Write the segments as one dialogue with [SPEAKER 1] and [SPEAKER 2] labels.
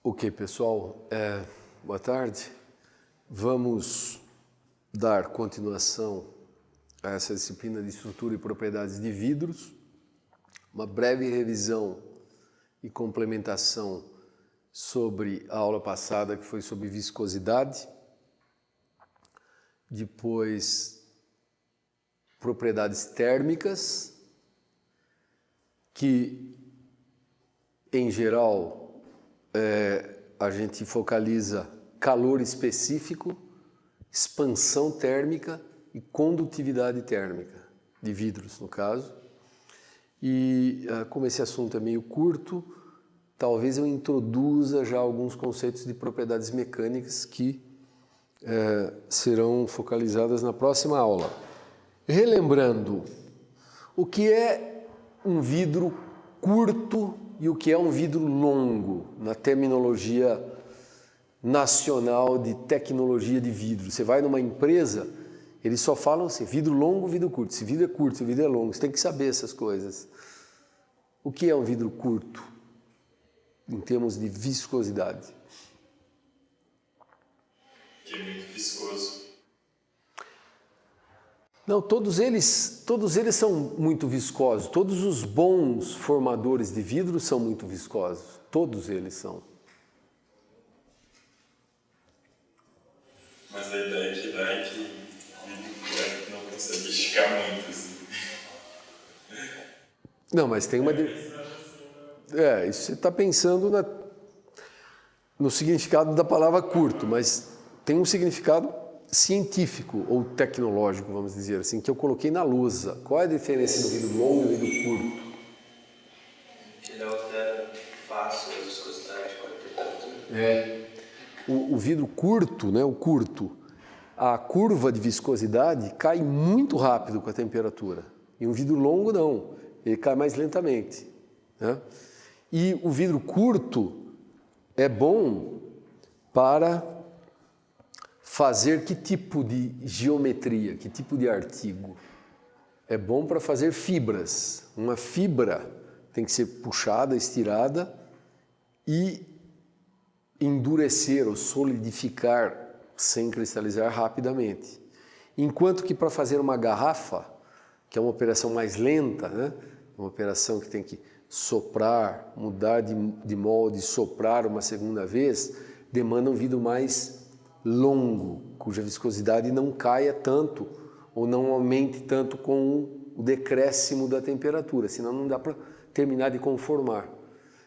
[SPEAKER 1] Ok, pessoal, boa tarde. Vamos dar continuação a essa disciplina de estrutura e propriedades de vidros, uma breve revisão e complementação sobre a aula passada, que foi sobre viscosidade, depois propriedades térmicas, que em geral a gente focaliza calor específico, expansão térmica e condutividade térmica, de vidros no caso. E como esse assunto é meio curto, talvez eu introduza já alguns conceitos de propriedades mecânicas que serão focalizadas na próxima aula. Relembrando, o que é um vidro curto e o que é um vidro longo, na terminologia nacional de tecnologia de vidro. Você vai numa empresa, eles só falam assim, vidro longo, vidro curto. Se vidro é curto, se vidro é longo, você tem que saber essas coisas. O que é um vidro curto, em termos de viscosidade?
[SPEAKER 2] Que é muito viscoso.
[SPEAKER 1] Não, todos eles são muito viscosos. Todos os bons formadores de vidro são muito viscosos. Todos eles são.
[SPEAKER 2] Mas a ideia que dá é que vidro não consegue esticar muito, assim.
[SPEAKER 1] Não, mas tem uma... isso você está pensando no significado da palavra curto, mas tem um significado científico ou tecnológico, vamos dizer assim, que eu coloquei na lousa. Qual é a diferença do vidro longo e do vidro curto?
[SPEAKER 3] Ele altera fácil a viscosidade com a temperatura.
[SPEAKER 1] O vidro curto, né, o curto, a curva de viscosidade cai muito rápido com a temperatura. E um vidro longo não, ele cai mais lentamente, né? E o vidro curto é bom para fazer que tipo de geometria, que tipo de artigo? É bom para fazer fibras. Uma fibra tem que ser puxada, estirada e endurecer ou solidificar sem cristalizar rapidamente. Enquanto que para fazer uma garrafa, que é uma operação mais lenta, né? Uma operação que tem que soprar, mudar de molde, soprar uma segunda vez, demanda um vidro mais longo, cuja viscosidade não caia tanto ou não aumente tanto com o decréscimo da temperatura, senão não dá para terminar de conformar.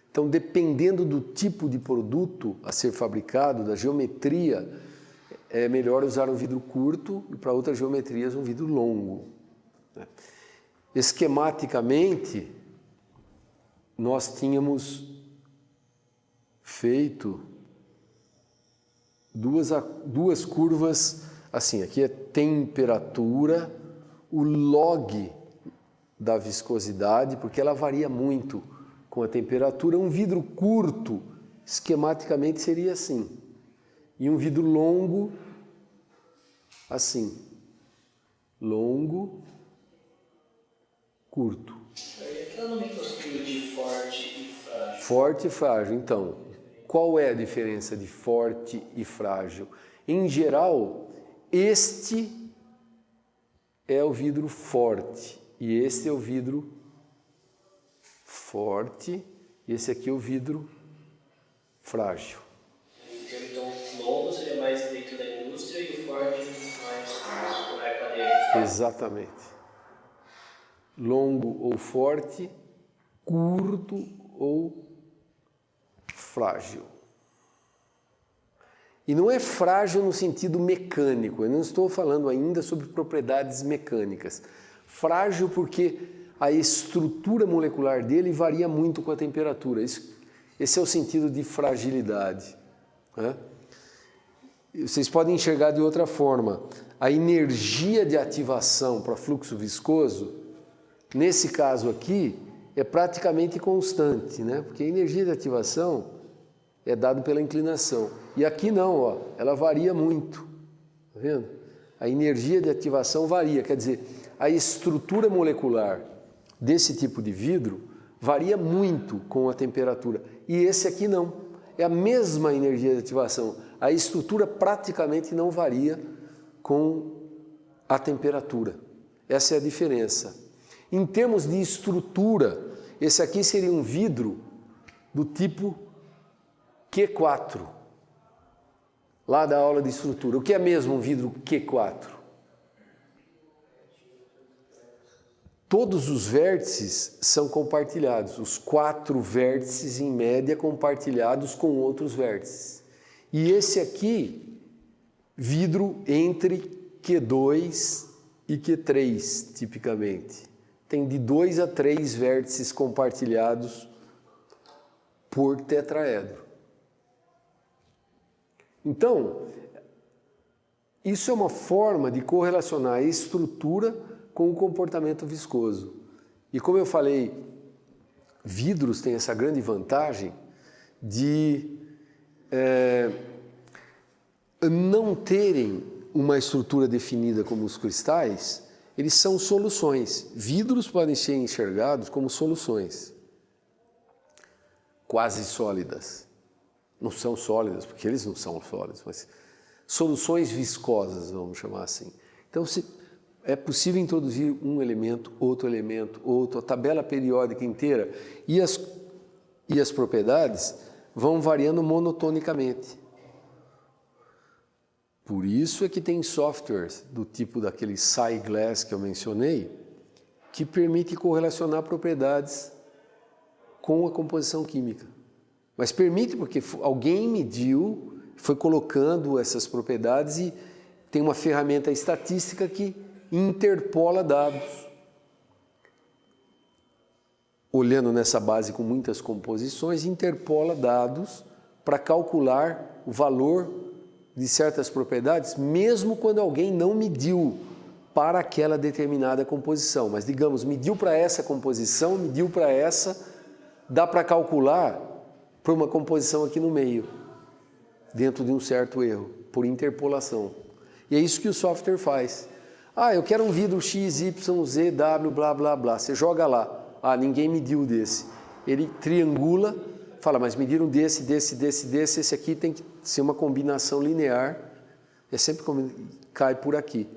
[SPEAKER 1] Então, dependendo do tipo de produto a ser fabricado, da geometria, é melhor usar um vidro curto e para outras geometrias um vidro longo. Esquematicamente, nós tínhamos feito duas curvas, assim, aqui é temperatura, o log da viscosidade, porque ela varia muito com a temperatura. Um vidro curto, esquematicamente, seria assim, e um vidro longo, assim, longo, curto.
[SPEAKER 3] E aquela nomenclatura de forte e frágil?
[SPEAKER 1] Forte e frágil, então... Qual é a diferença de forte e frágil? Em geral, este é o vidro forte e este é o vidro forte e esse aqui é o vidro frágil.
[SPEAKER 3] Então, longo seria mais dentro da indústria e o forte mais por aí para dentro.
[SPEAKER 1] Exatamente. Longo ou forte, curto ou frágil. E não é frágil no sentido mecânico, eu não estou falando ainda sobre propriedades mecânicas. Frágil porque a estrutura molecular dele varia muito com a temperatura. Esse é o sentido de fragilidade, né? Vocês podem enxergar de outra forma. A energia de ativação para fluxo viscoso, nesse caso aqui, é praticamente constante, né? Porque a energia de ativação é dada pela inclinação. E aqui não, ó, ela varia muito. Tá vendo? A energia de ativação varia, quer dizer, a estrutura molecular desse tipo de vidro varia muito com a temperatura. E esse aqui não. é a mesma energia de ativação. A estrutura praticamente não varia com a temperatura. Essa é a diferença. Em termos de estrutura, esse aqui seria um vidro do tipo Q4, lá da aula de estrutura. O que é mesmo um vidro Q4? Todos os vértices são compartilhados, os 4 vértices em média compartilhados com outros vértices. E esse aqui, vidro entre Q2 e Q3, tipicamente. Tem de 2 a 3 vértices compartilhados por tetraedro. Então, isso é uma forma de correlacionar a estrutura com o comportamento viscoso. E como eu falei, vidros têm essa grande vantagem de não terem uma estrutura definida como os cristais, eles são soluções. Vidros podem ser enxergados como soluções quase sólidas. Não são sólidas, porque eles não são sólidos, mas soluções viscosas, vamos chamar assim. Então, é possível introduzir um elemento, outro, a tabela periódica inteira, e as propriedades vão variando monotonicamente. Por isso é que tem softwares do tipo daquele SciGlass que eu mencionei, que permite correlacionar propriedades com a composição química. Mas permite porque alguém mediu, foi colocando essas propriedades e tem uma ferramenta estatística que interpola dados. Olhando nessa base com muitas composições, interpola dados para calcular o valor de certas propriedades, mesmo quando alguém não mediu para aquela determinada composição. Mas, digamos, mediu para essa composição, mediu para essa, dá para calcular para uma composição aqui no meio, dentro de um certo erro, por interpolação. E é isso que o software faz. Ah, eu quero um vidro X, Y, Z, W, blá, blá, blá. Você joga lá. Ah, ninguém mediu desse. Ele triangula, fala, mas mediram desse, esse aqui tem que ser uma combinação linear. É sempre como cai por aqui.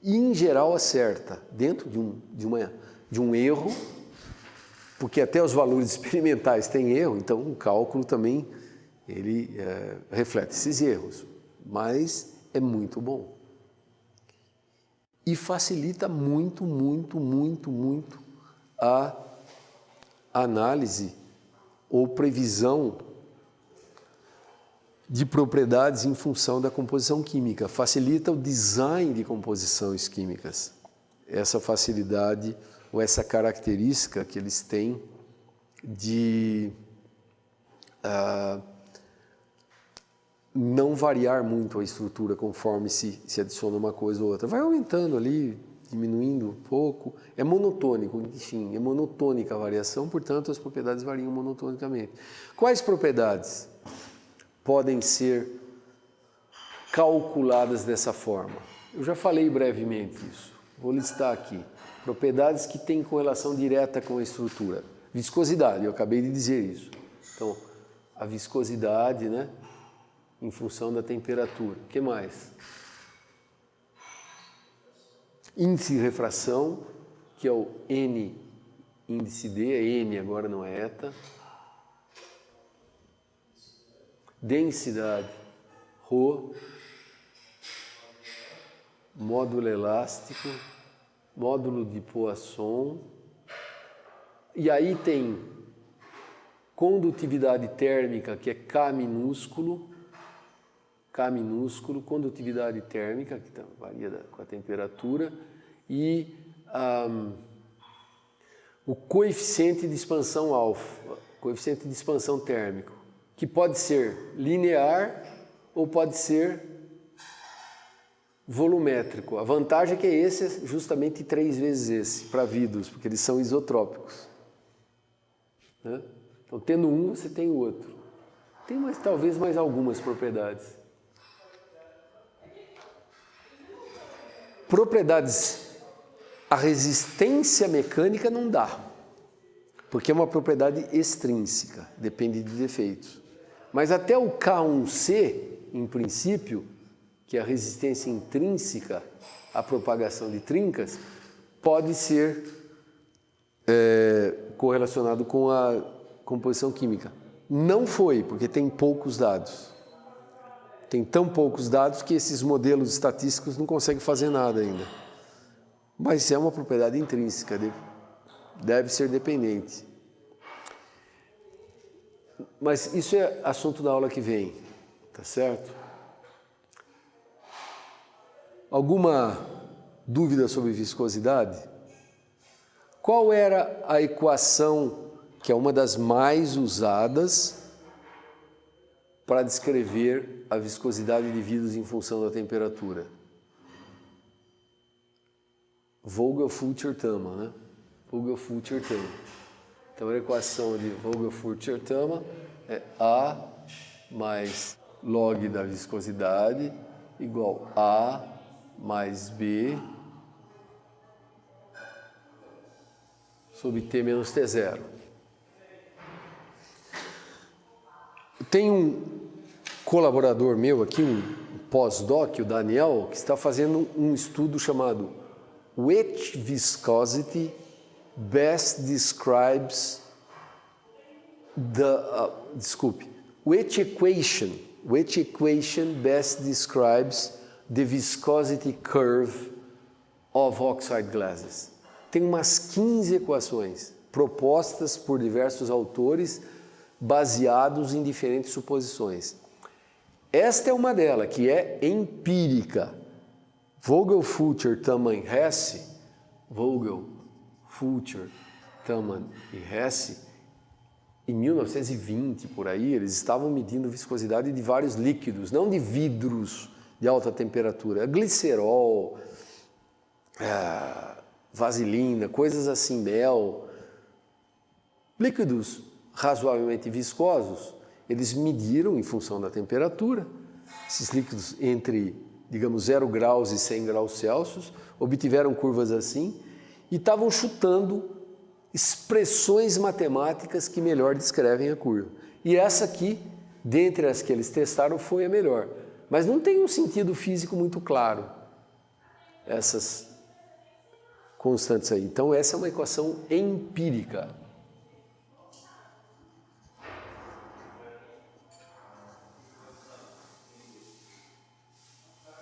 [SPEAKER 1] E, em geral, acerta. Dentro de um erro, porque até os valores experimentais têm erro, então o cálculo também ele reflete esses erros. Mas é muito bom. E facilita muito a análise ou previsão de propriedades em função da composição química. Facilita o design de composições químicas. Essa facilidade ou essa característica que eles têm de não variar muito a estrutura conforme se adiciona uma coisa ou outra. Vai aumentando ali, diminuindo um pouco. É monotônico, enfim, é monotônica a variação, portanto as propriedades variam monotonicamente. Quais propriedades podem ser calculadas dessa forma? Eu já falei brevemente isso, vou listar aqui. Propriedades que têm correlação direta com a estrutura. Viscosidade, eu acabei de dizer isso. Então, a viscosidade, né? Em função da temperatura. O que mais? Índice de refração, que é o N índice D, é N agora, não é eta. Densidade, ρ. Módulo elástico, módulo de Poisson. E aí tem condutividade térmica, que é K minúsculo, condutividade térmica, que varia com a temperatura, e o coeficiente de expansão alfa, coeficiente de expansão térmico, que pode ser linear ou pode ser volumétrico. A vantagem é que esse é justamente 3 vezes esse, para vidros, porque eles são isotrópicos. Né? Então, tendo um, você tem o outro. Tem talvez mais algumas propriedades. Propriedades, a resistência mecânica não dá, porque é uma propriedade extrínseca, depende de defeitos. Mas até o K1C, em princípio, que é a resistência intrínseca à propagação de trincas, pode ser correlacionado com a composição química. Não foi, porque tem poucos dados. Tem tão poucos dados que esses modelos estatísticos não conseguem fazer nada ainda. Mas é uma propriedade intrínseca, deve ser dependente. Mas isso é assunto da aula que vem, tá certo? Alguma dúvida sobre viscosidade? Qual era a equação que é uma das mais usadas para descrever a viscosidade de vidros em função da temperatura? Vogel-Fulcher-Tama, né? Vogel-Fulcher-Tama. Então a equação de Vogel-Fulcher-Tama é A mais log da viscosidade igual A mais B sobre T menos T0. Tem um colaborador meu aqui, um pós-doc, o Daniel, que está fazendo um estudo chamado Which Viscosity Best Describes Which equation best describes the viscosity curve of oxide glasses? Tem umas 15 equações propostas por diversos autores baseados em diferentes suposições. Esta é uma delas, que é empírica. Vogel-Fulcher, Tama e Hesse, Vogel-Fulcher, Tama e Hesse, em 1920, por aí, eles estavam medindo viscosidade de vários líquidos, não de vidros de alta temperatura, glicerol, vaselina, coisas assim, mel, líquidos razoavelmente viscosos. Eles mediram em função da temperatura, esses líquidos entre, digamos, 0 graus e 100 graus Celsius, obtiveram curvas assim e estavam chutando expressões matemáticas que melhor descrevem a curva. E essa aqui, dentre as que eles testaram, foi a melhor. Mas não tem um sentido físico muito claro, essas constantes aí. Então essa é uma equação empírica.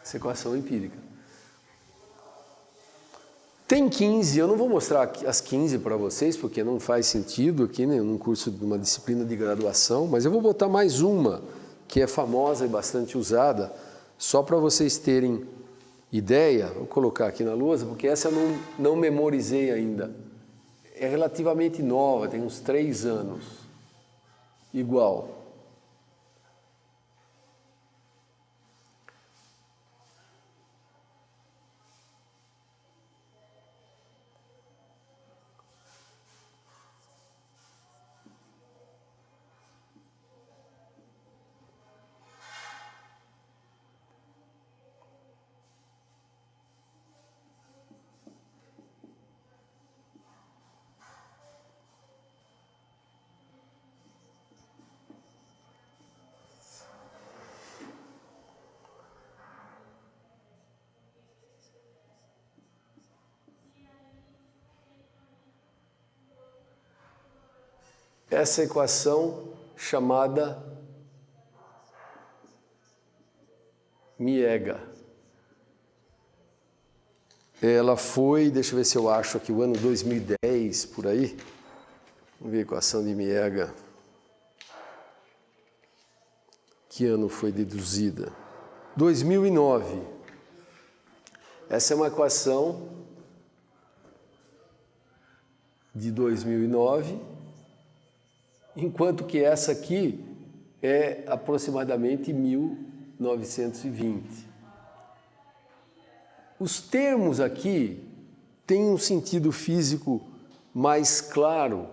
[SPEAKER 1] Essa equação empírica. Tem 15, eu não vou mostrar as 15 para vocês, porque não faz sentido aqui, né, num curso de uma disciplina de graduação, mas eu vou botar mais uma, que é famosa e bastante usada, só para vocês terem ideia. Vou colocar aqui na lousa, porque essa eu não memorizei ainda. É relativamente nova, tem uns 3 anos. Igual. Essa equação chamada Miega. Ela foi, deixa eu ver se eu acho aqui, o ano 2010, por aí. Vamos ver a equação de Miega. Que ano foi deduzida? 2009. Essa é uma equação de 2009. Enquanto que essa aqui é aproximadamente 1920. Os termos aqui têm um sentido físico mais claro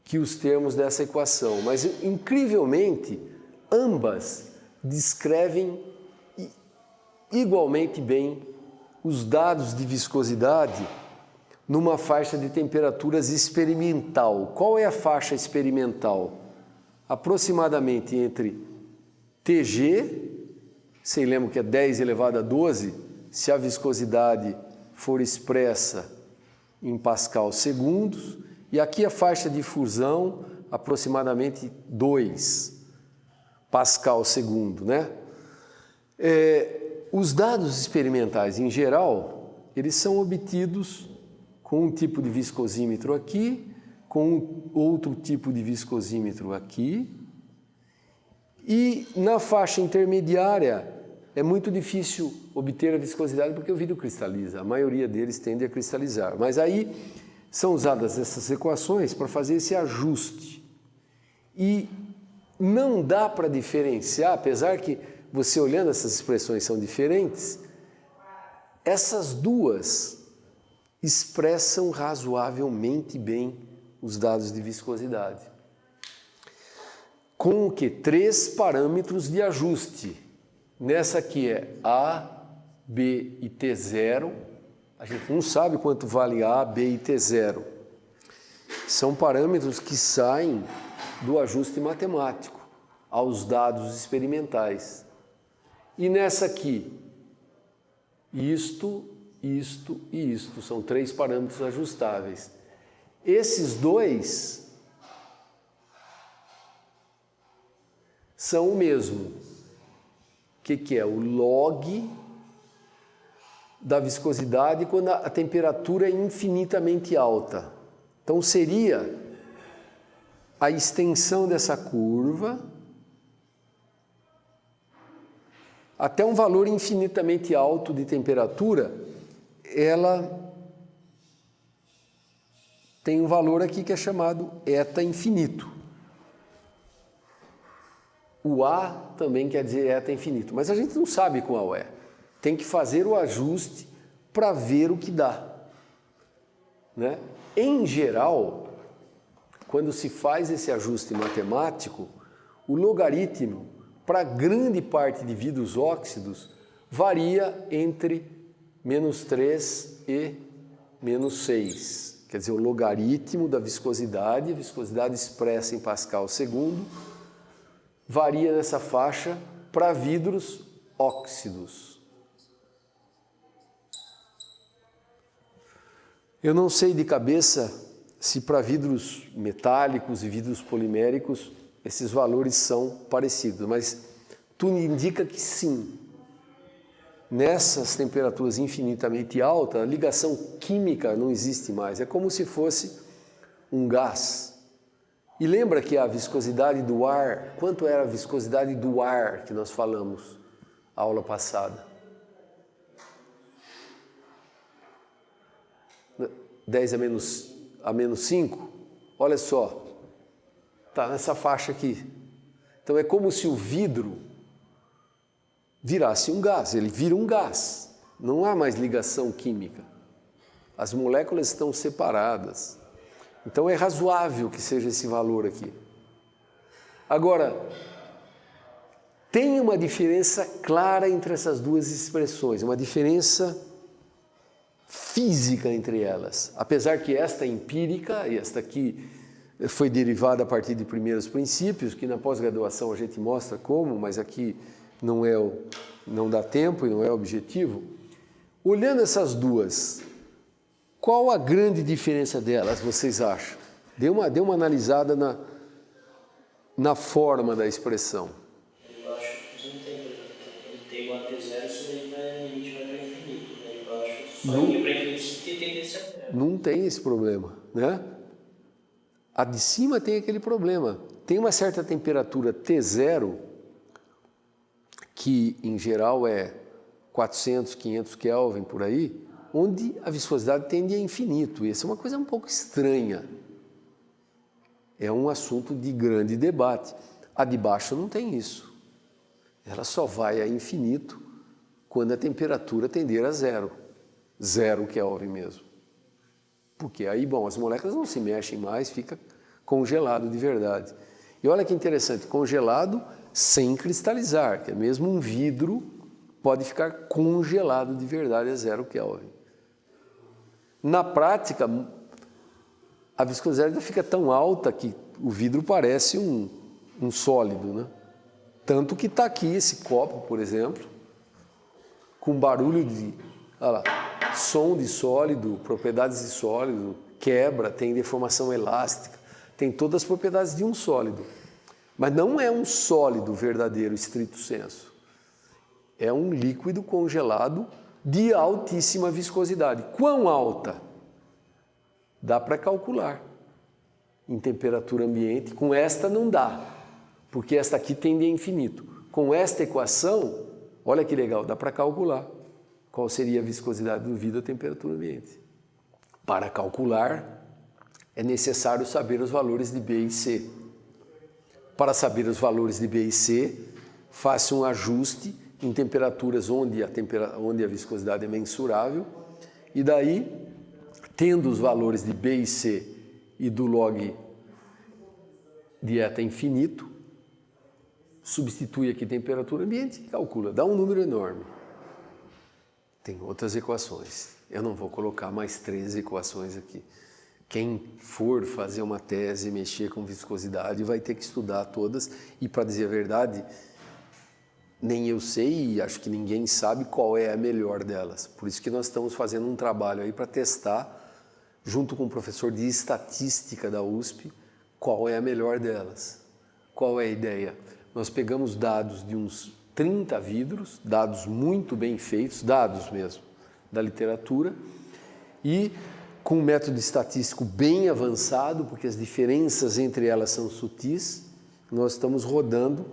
[SPEAKER 1] que os termos dessa equação, mas incrivelmente ambas descrevem igualmente bem os dados de viscosidade numa faixa de temperaturas experimental. Qual é a faixa experimental? Aproximadamente entre Tg, vocês lembram que é 10 elevado a 12, se a viscosidade for expressa em pascal segundos, e aqui a faixa de fusão aproximadamente 2 pascal segundo, né? Os dados experimentais em geral, eles são obtidos com um tipo de viscosímetro aqui, com outro tipo de viscosímetro aqui, e na faixa intermediária é muito difícil obter a viscosidade porque o vidro cristaliza, a maioria deles tende a cristalizar, mas aí são usadas essas equações para fazer esse ajuste. E não dá para diferenciar, apesar que você olhando essas expressões são diferentes, essas duas expressam razoavelmente bem os dados de viscosidade. Com o que? 3 parâmetros de ajuste. Nessa aqui é A, B e T0. A gente não sabe quanto vale A, B e T0. São parâmetros que saem do ajuste matemático aos dados experimentais. E nessa aqui, isto e isto. São 3 parâmetros ajustáveis. Esses dois são o mesmo. O que é? O log da viscosidade quando a temperatura é infinitamente alta. Então, seria a extensão dessa curva até um valor infinitamente alto de temperatura, ela tem um valor aqui que é chamado eta infinito. O A também quer dizer eta infinito, mas a gente não sabe qual é. Tem que fazer o ajuste para ver o que dá, né? Em geral, quando se faz esse ajuste matemático, o logaritmo para grande parte de vidros óxidos varia entre -3 e -6. Quer dizer, o logaritmo da viscosidade, a viscosidade expressa em pascal segundo, varia nessa faixa para vidros óxidos. Eu não sei de cabeça se para vidros metálicos e vidros poliméricos esses valores são parecidos, mas tudo indica que sim. Nessas temperaturas infinitamente altas, a ligação química não existe mais, é como se fosse um gás. E lembra que a viscosidade do ar, quanto era a viscosidade do ar que nós falamos na aula passada? 10 a menos 5? Olha só, está nessa faixa aqui. Então é como se o vidro virasse um gás, ele vira um gás. Não há mais ligação química. As moléculas estão separadas. Então é razoável que seja esse valor aqui. Agora, tem uma diferença clara entre essas duas expressões, uma diferença física entre elas. Apesar que esta é empírica, e esta aqui foi derivada a partir de primeiros princípios, que na pós-graduação a gente mostra como, mas aqui não dá tempo e não é objetivo. Olhando essas duas, qual a grande diferença delas, vocês acham? Dê uma analisada na forma da expressão.
[SPEAKER 3] Eu acho que não tem o AT0, isso aí vai para infinito, né? Eu acho só ir para infinito que tem esse AT0.
[SPEAKER 1] Não tem esse problema, né? A de cima tem aquele problema. Tem uma certa temperatura T0, que em geral é 400, 500 Kelvin por aí, onde a viscosidade tende a infinito. E essa é uma coisa um pouco estranha. É um assunto de grande debate. A de baixo não tem isso. Ela só vai a infinito quando a temperatura tender a zero. 0 Kelvin mesmo. Porque aí, bom, as moléculas não se mexem mais, fica congelado de verdade. E olha que interessante, congelado sem cristalizar, que é mesmo um vidro pode ficar congelado de verdade a 0 Kelvin. Na prática, a viscosidade fica tão alta que o vidro parece um sólido, né? Tanto que está aqui esse copo, por exemplo, com barulho de, olha lá, som de sólido, propriedades de sólido, quebra, tem deformação elástica, tem todas as propriedades de um sólido. Mas não é um sólido verdadeiro, estrito sensu. É um líquido congelado de altíssima viscosidade. Quão alta? Dá para calcular. Em temperatura ambiente, com esta não dá, porque esta aqui tende a infinito. Com esta equação, olha que legal, dá para calcular qual seria a viscosidade do vidro a temperatura ambiente. Para calcular, é necessário saber os valores de B e C. Para saber os valores de B e C, faça um ajuste em temperaturas onde a viscosidade é mensurável, e daí, tendo os valores de B e C e do log de eta infinito, substitui aqui temperatura ambiente e calcula, dá um número enorme. Tem outras equações, eu não vou colocar mais 13 equações aqui. Quem for fazer uma tese, mexer com viscosidade, vai ter que estudar todas, e para dizer a verdade, nem eu sei e acho que ninguém sabe qual é a melhor delas. Por isso que nós estamos fazendo um trabalho aí para testar, junto com o professor de estatística da USP, qual é a melhor delas. Qual é a ideia? Nós pegamos dados de uns 30 vidros, dados muito bem feitos, dados mesmo, da literatura, e com um método estatístico bem avançado, porque as diferenças entre elas são sutis, nós estamos rodando,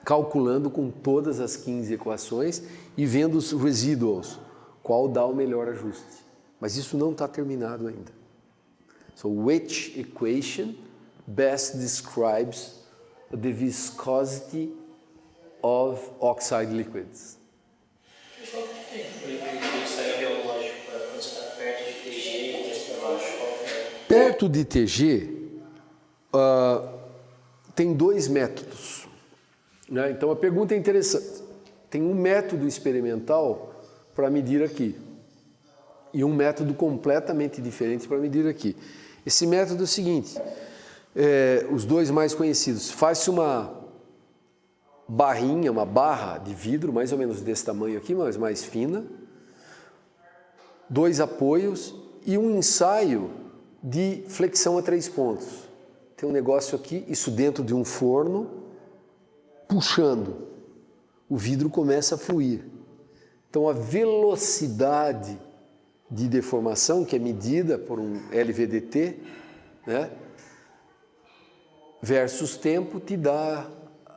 [SPEAKER 1] calculando com todas as 15 equações e vendo os residuals, qual dá o melhor ajuste. Mas isso não está terminado ainda. So, which equation best describes the viscosity of oxide liquids? Perto de TG, tem dois métodos, né? Então a pergunta é interessante. Tem um método experimental para medir aqui e um método completamente diferente para medir aqui. Esse método é o seguinte, os dois mais conhecidos, faz-se uma barrinha, uma barra de vidro, mais ou menos desse tamanho aqui, mas mais fina, dois apoios e um ensaio de flexão a 3 pontos. Tem um negócio aqui, isso dentro de um forno, puxando. O vidro começa a fluir. Então a velocidade de deformação, que é medida por um LVDT, né, versus tempo, te dá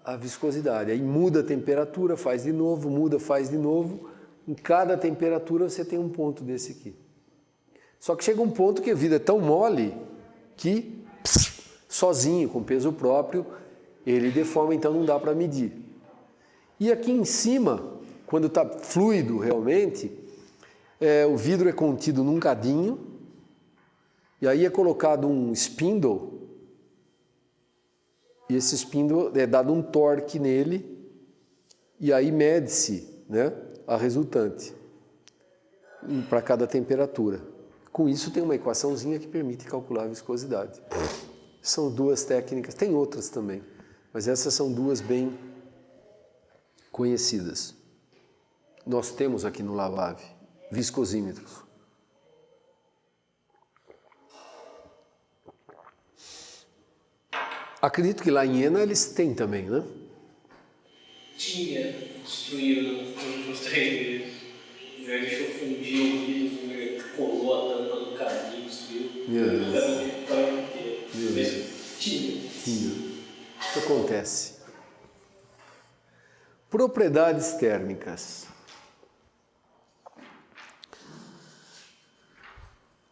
[SPEAKER 1] a viscosidade. Aí muda a temperatura, faz de novo, muda, faz de novo. Em cada temperatura você tem um ponto desse aqui. Só que chega um ponto que a vida é tão mole que, sozinho, com peso próprio, ele deforma, então não dá para medir. E aqui em cima, quando está fluido realmente, o vidro é contido num cadinho, e aí é colocado um spindle, e esse spindle é dado um torque nele, e aí mede-se, né, a resultante para cada temperatura. Com isso tem uma equaçãozinha que permite calcular a viscosidade. São duas técnicas, tem outras também, mas essas são duas bem conhecidas. Nós temos aqui no Lavave viscosímetros. Acredito que lá em Iena eles têm também, né?
[SPEAKER 3] Tinha, destruíram nos 3 meses. Já deixou fundir o vidro, colou a tampa do caminho, destruiu. Tinha.
[SPEAKER 1] Isso acontece. Propriedades térmicas.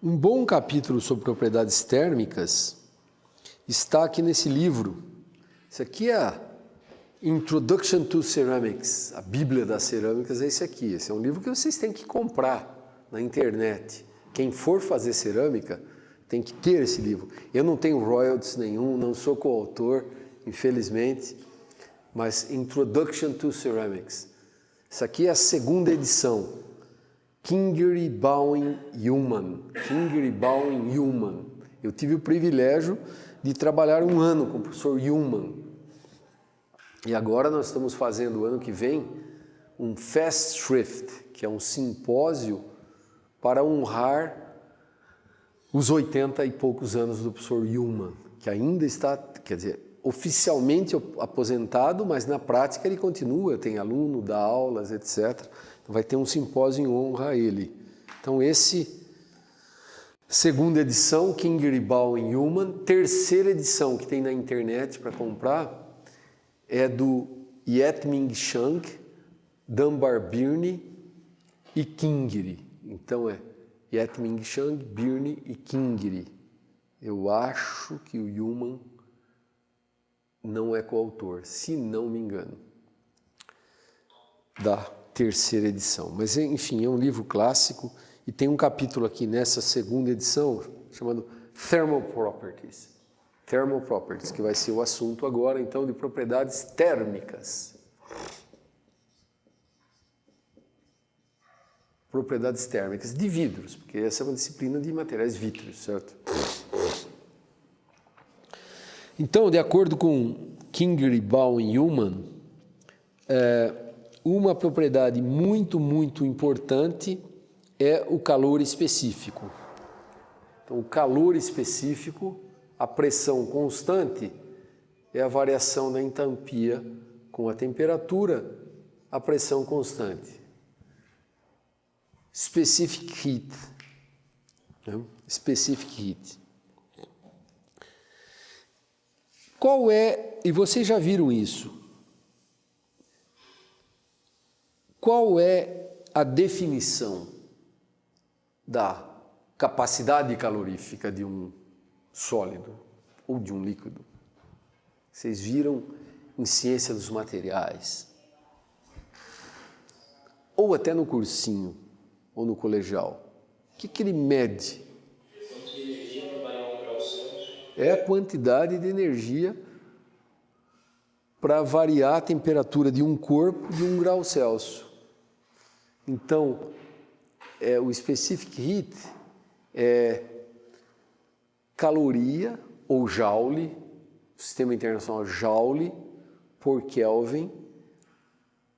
[SPEAKER 1] Um bom capítulo sobre propriedades térmicas está aqui nesse livro. Isso aqui é a Introduction to Ceramics, a Bíblia das Cerâmicas é esse aqui. Esse é um livro que vocês têm que comprar na internet. Quem for fazer cerâmica tem que ter esse livro. Eu não tenho royalties nenhum, não sou coautor, infelizmente, mas Introduction to Ceramics. Isso aqui é a 2ª edição. Kingery Bowen Human. Kingery Bowen Human. Eu tive o privilégio de trabalhar um ano com o professor Human. E agora nós estamos fazendo, ano que vem, um Festschrift, que é um simpósio para honrar os 80 e poucos anos do professor Ullmann, que ainda está, quer dizer, oficialmente aposentado, mas na prática ele continua, tem aluno, dá aulas, etc. Então vai ter um simpósio em honra a ele. Então esse, segunda edição, Kingery, Ullmann, terceira edição que tem na internet para comprar, é do Yetming Shang, Dunbar Birney e Kingery. Então é Yetming Shang, Birney e Kingery. Eu acho que o Ullmann não é coautor, se não me engano, da terceira edição. Mas, enfim, é um livro clássico e tem um capítulo aqui nessa segunda edição chamado Thermal Properties. Thermal Properties, que vai ser o assunto agora, então, de propriedades térmicas. Propriedades térmicas de vidros, porque essa é uma disciplina de materiais vítreos, certo? Então, de acordo com Kingery, Baum e Ullmann, uma propriedade muito, muito importante é o calor específico. Então, o calor específico, a pressão constante, é a variação da entropia com a temperatura, a pressão constante. Specific heat. Né? Specific heat. Qual é, e vocês já viram isso, qual é a definição da capacidade calorífica de um sólido ou de um líquido? Vocês viram em ciência dos materiais, ou até no cursinho, ou no colegial. O que ele mede? É a quantidade de energia para variar a temperatura de um corpo de 1 grau Celsius. Então, o specific heat é caloria ou joule, sistema internacional joule por Kelvin,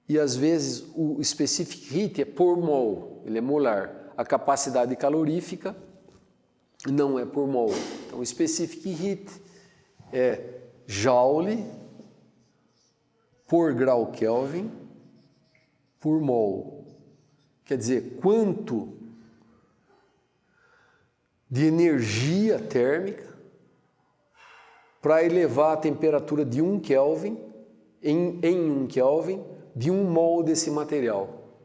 [SPEAKER 1] e às vezes o specific heat é por mol, ele é molar. A capacidade calorífica não é por mol. Então, o specific heat é joule por grau Kelvin por mol. Quer dizer, quanto de energia térmica para elevar a temperatura de 1 Kelvin em 1 Kelvin de 1 mol desse material.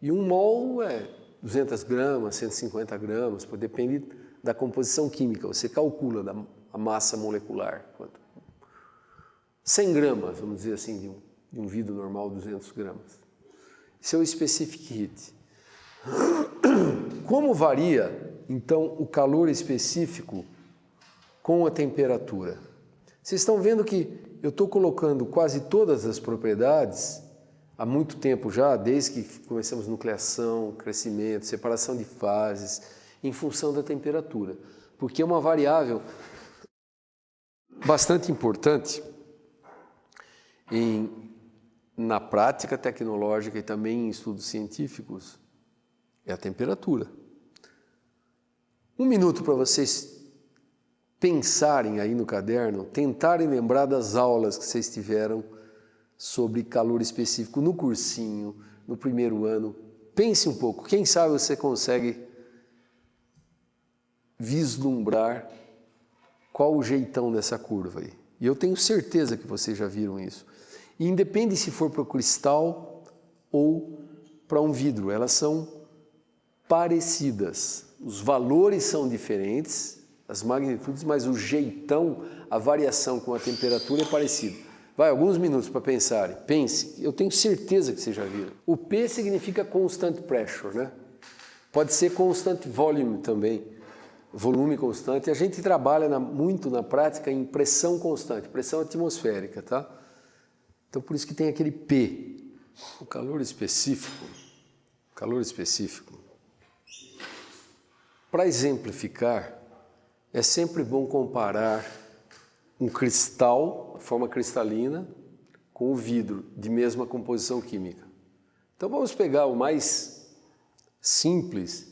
[SPEAKER 1] E 1 mol é 200 gramas, 150 gramas, depende da composição química. Você calcula a massa molecular. 100 gramas, vamos dizer assim, de um vidro normal, 200 gramas. Esse é o specific heat. Como varia, então, o calor específico com a temperatura? Vocês estão vendo que eu estou colocando quase todas as propriedades há muito tempo já, desde que começamos nucleação, crescimento, separação de fases, em função da temperatura, porque é uma variável bastante importante na prática tecnológica e também em estudos científicos, é a temperatura. 1 minuto para vocês pensarem aí no caderno, tentarem lembrar das aulas que vocês tiveram sobre calor específico no cursinho, no primeiro ano. Pense um pouco, quem sabe você consegue vislumbrar qual o jeitão dessa curva aí. E eu tenho certeza que vocês já viram isso. E independe se for para o cristal ou para um vidro, elas são parecidas. Os valores são diferentes, as magnitudes, mas o jeitão, a variação com a temperatura é parecido. Vai, alguns minutos para pensarem. Pense, eu tenho certeza que vocês já viram. O P significa constant pressure, né? Pode ser constant volume também, volume constante. A gente trabalha muito na prática em pressão constante, pressão atmosférica, tá? Então, por isso que tem aquele P, o calor específico. Calor específico. Para exemplificar, é sempre bom comparar um cristal, forma cristalina, com o vidro de mesma composição química. Então vamos pegar o mais simples,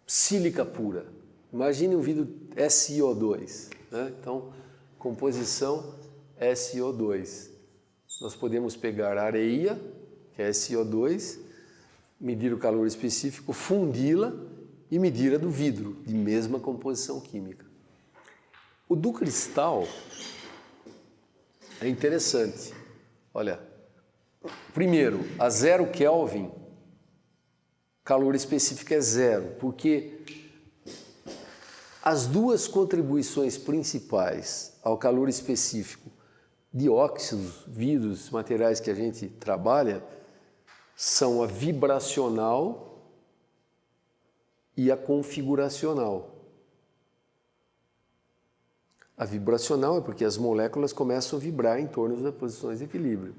[SPEAKER 1] sílica pura. Imagine um vidro SiO2, né? Então, composição SiO2. Nós podemos pegar areia, que é SiO2, medir o calor específico, fundi-la e medir a do vidro, de mesma composição química. O do cristal é interessante. Olha, primeiro, a 0 Kelvin, calor específico é 0, porque as duas contribuições principais ao calor específico de óxidos, vidros, materiais que a gente trabalha, são a vibracional e a configuracional. A vibracional é porque as moléculas começam a vibrar em torno das posições de equilíbrio,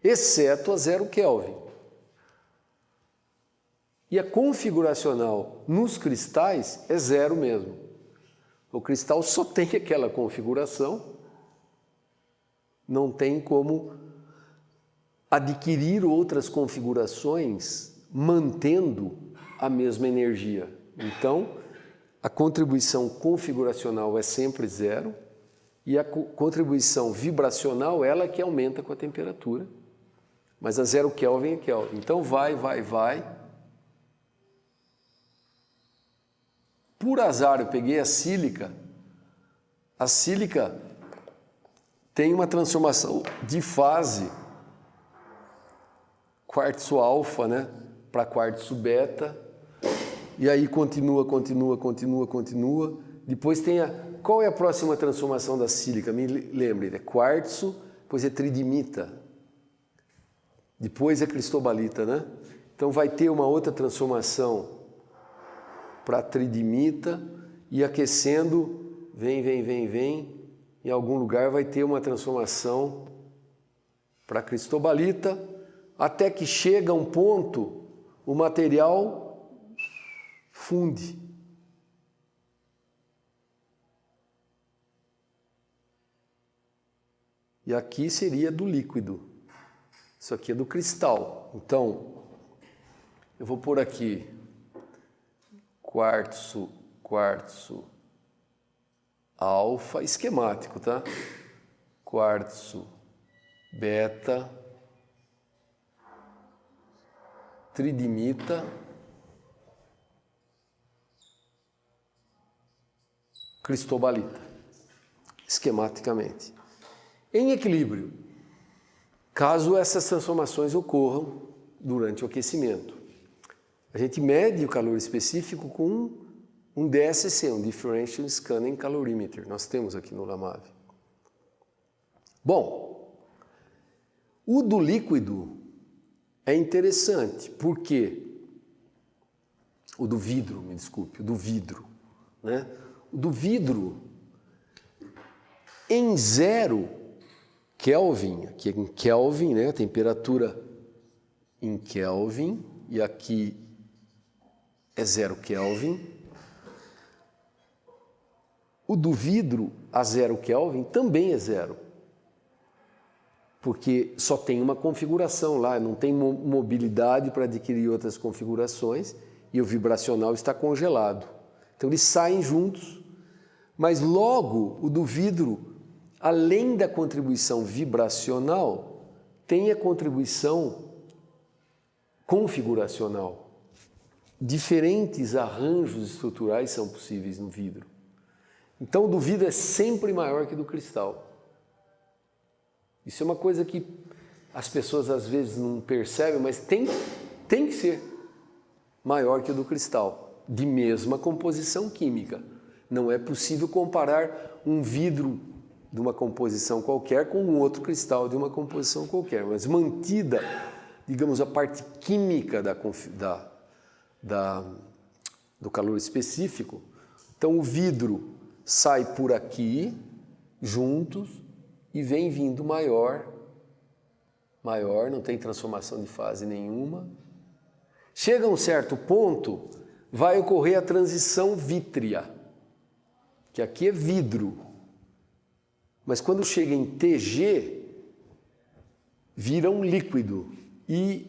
[SPEAKER 1] exceto a 0 Kelvin. E a configuracional nos cristais é 0 mesmo. O cristal só tem aquela configuração, não tem como adquirir outras configurações mantendo a mesma energia. Então, a contribuição configuracional é sempre 0 e a contribuição vibracional, ela que aumenta com a temperatura. Mas a 0 Kelvin é Kelvin. Então vai. Por azar, eu peguei a sílica. A sílica tem uma transformação de fase, quartzo alfa, né, para quartzo beta, e aí continua. Depois tem qual é a próxima transformação da sílica? Me lembre, é quartzo, depois é tridimita, depois é cristobalita, né? Então vai ter uma outra transformação para tridimita e aquecendo, vem, em algum lugar vai ter uma transformação para cristobalita, até que chega um ponto, o material funde. E aqui seria do líquido, isso aqui é do cristal. Então, eu vou pôr aqui quartzo alfa, esquemático, tá? Quartzo beta, tridimita, cristobalita, esquematicamente. Em equilíbrio, caso essas transformações ocorram durante o aquecimento. A gente mede o calor específico com um DSC, um Differential Scanning Calorimeter. Nós temos aqui no LAMAV. Bom, o do líquido é interessante, porque o do vidro, me desculpe, o do vidro, né? O do vidro, em 0 Kelvin, aqui em Kelvin, né? A temperatura em Kelvin, e aqui é 0 Kelvin. O do vidro a 0 Kelvin também é 0, porque só tem uma configuração lá, não tem mobilidade para adquirir outras configurações e o vibracional está congelado. Então eles saem juntos, mas logo o do vidro, além da contribuição vibracional, tem a contribuição configuracional. Diferentes arranjos estruturais são possíveis no vidro. Então, o do vidro é sempre maior que o do cristal. Isso é uma coisa que as pessoas às vezes não percebem, mas tem que ser maior que o do cristal, de mesma composição química. Não é possível comparar um vidro de uma composição qualquer com um outro cristal de uma composição qualquer, mas mantida, digamos, a parte química do calor específico. Então, o vidro sai por aqui, juntos, e vem vindo maior, não tem transformação de fase nenhuma. Chega a um certo ponto, vai ocorrer a transição vítrea, que aqui é vidro, Mas quando chega em TG, vira um líquido e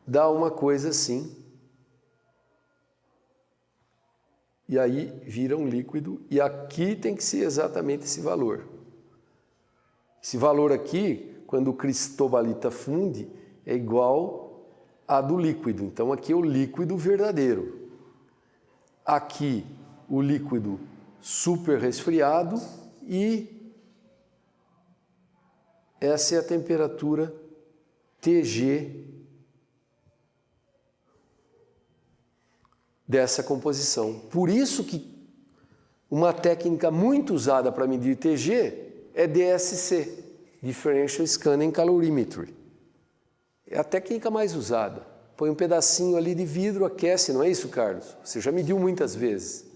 [SPEAKER 1] dá uma coisa assim. E aí vira um líquido e aqui tem que ser exatamente esse valor. Esse valor aqui, quando o cristobalita funde, é igual a do líquido. Então aqui é o líquido verdadeiro. Aqui o líquido super resfriado e essa é a temperatura TG dessa composição. Por isso que uma técnica muito usada para medir TG é DSC, Differential Scanning Calorimetry. É a técnica mais usada. Põe um pedacinho ali de vidro, aquece, não é isso, Carlos? Você já mediu muitas vezes.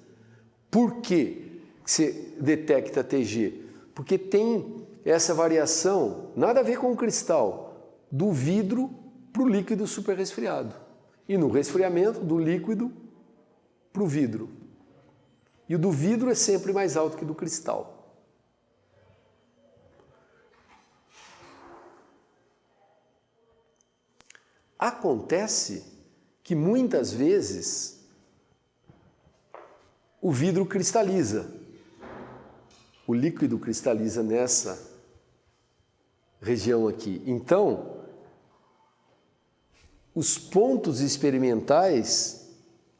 [SPEAKER 1] Por que você detecta TG? Porque tem essa variação, nada a ver com o cristal, do vidro para o líquido super resfriado. E no resfriamento, do líquido para o vidro. E o do vidro é sempre mais alto que o do cristal. Acontece que muitas vezes o vidro cristaliza. O líquido cristaliza nessa região aqui. Então, os pontos experimentais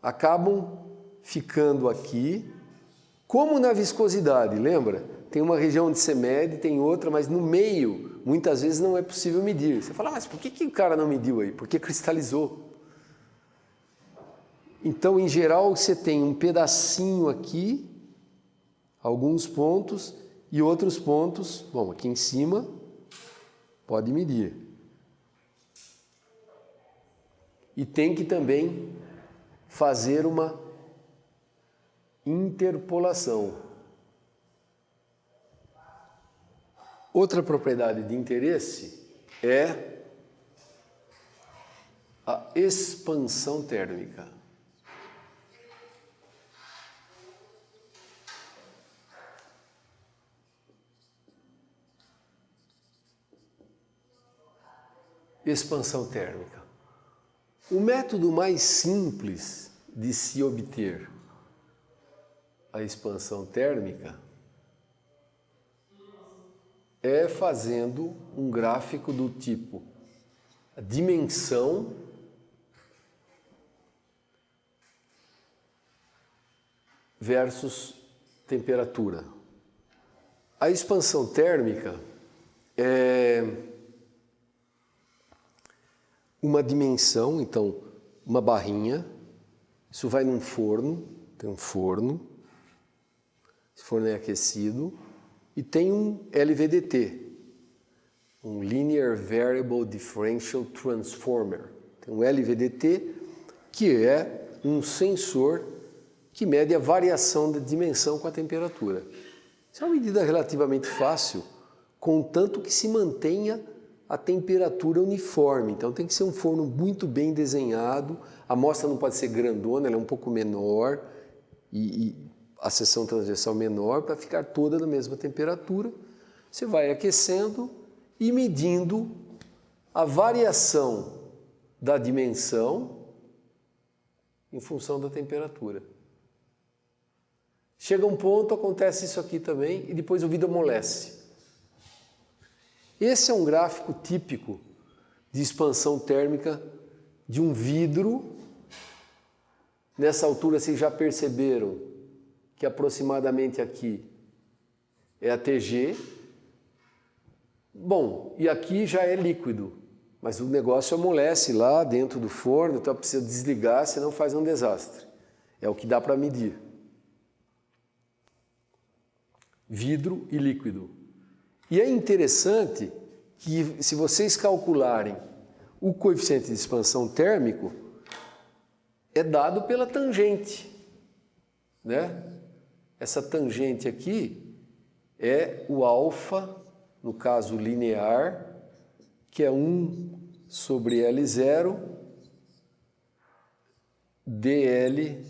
[SPEAKER 1] acabam ficando aqui, como na viscosidade, lembra? Tem uma região onde você mede, tem outra, mas no meio, muitas vezes não é possível medir. Você fala, mas por que o cara não mediu aí? Porque cristalizou. Então, em geral, você tem um pedacinho aqui, alguns pontos, e outros pontos, bom, aqui em cima, pode medir. E tem que também fazer uma interpolação. Outra propriedade de interesse é a expansão térmica. Expansão térmica. O método mais simples de se obter a expansão térmica é fazendo um gráfico do tipo a dimensão versus temperatura. A expansão térmica é uma dimensão, então, uma barrinha, isso vai num forno, tem um forno, esse forno é aquecido, e tem um LVDT, um Linear Variable Differential Transformer. Tem um LVDT, que é um sensor que mede a variação da dimensão com a temperatura. Isso é uma medida relativamente fácil, contanto que se mantenha a temperatura uniforme. Então tem que ser um forno muito bem desenhado, a amostra não pode ser grandona, ela é um pouco menor e a seção transversal menor para ficar toda na mesma temperatura. Você vai aquecendo e medindo a variação da dimensão em função da temperatura. Chega um ponto, acontece isso aqui também e depois o vidro amolece. Esse é um gráfico típico de expansão térmica de um vidro. Nessa altura vocês já perceberam que aproximadamente aqui é a TG. Bom, e aqui já é líquido, mas o negócio amolece lá dentro do forno, então precisa desligar, senão faz um desastre. É o que dá para medir. Vidro e líquido. E é interessante que, se vocês calcularem o coeficiente de expansão térmico, é dado pela tangente, né? Essa tangente aqui é o alfa, no caso linear, que é 1 sobre L0 dL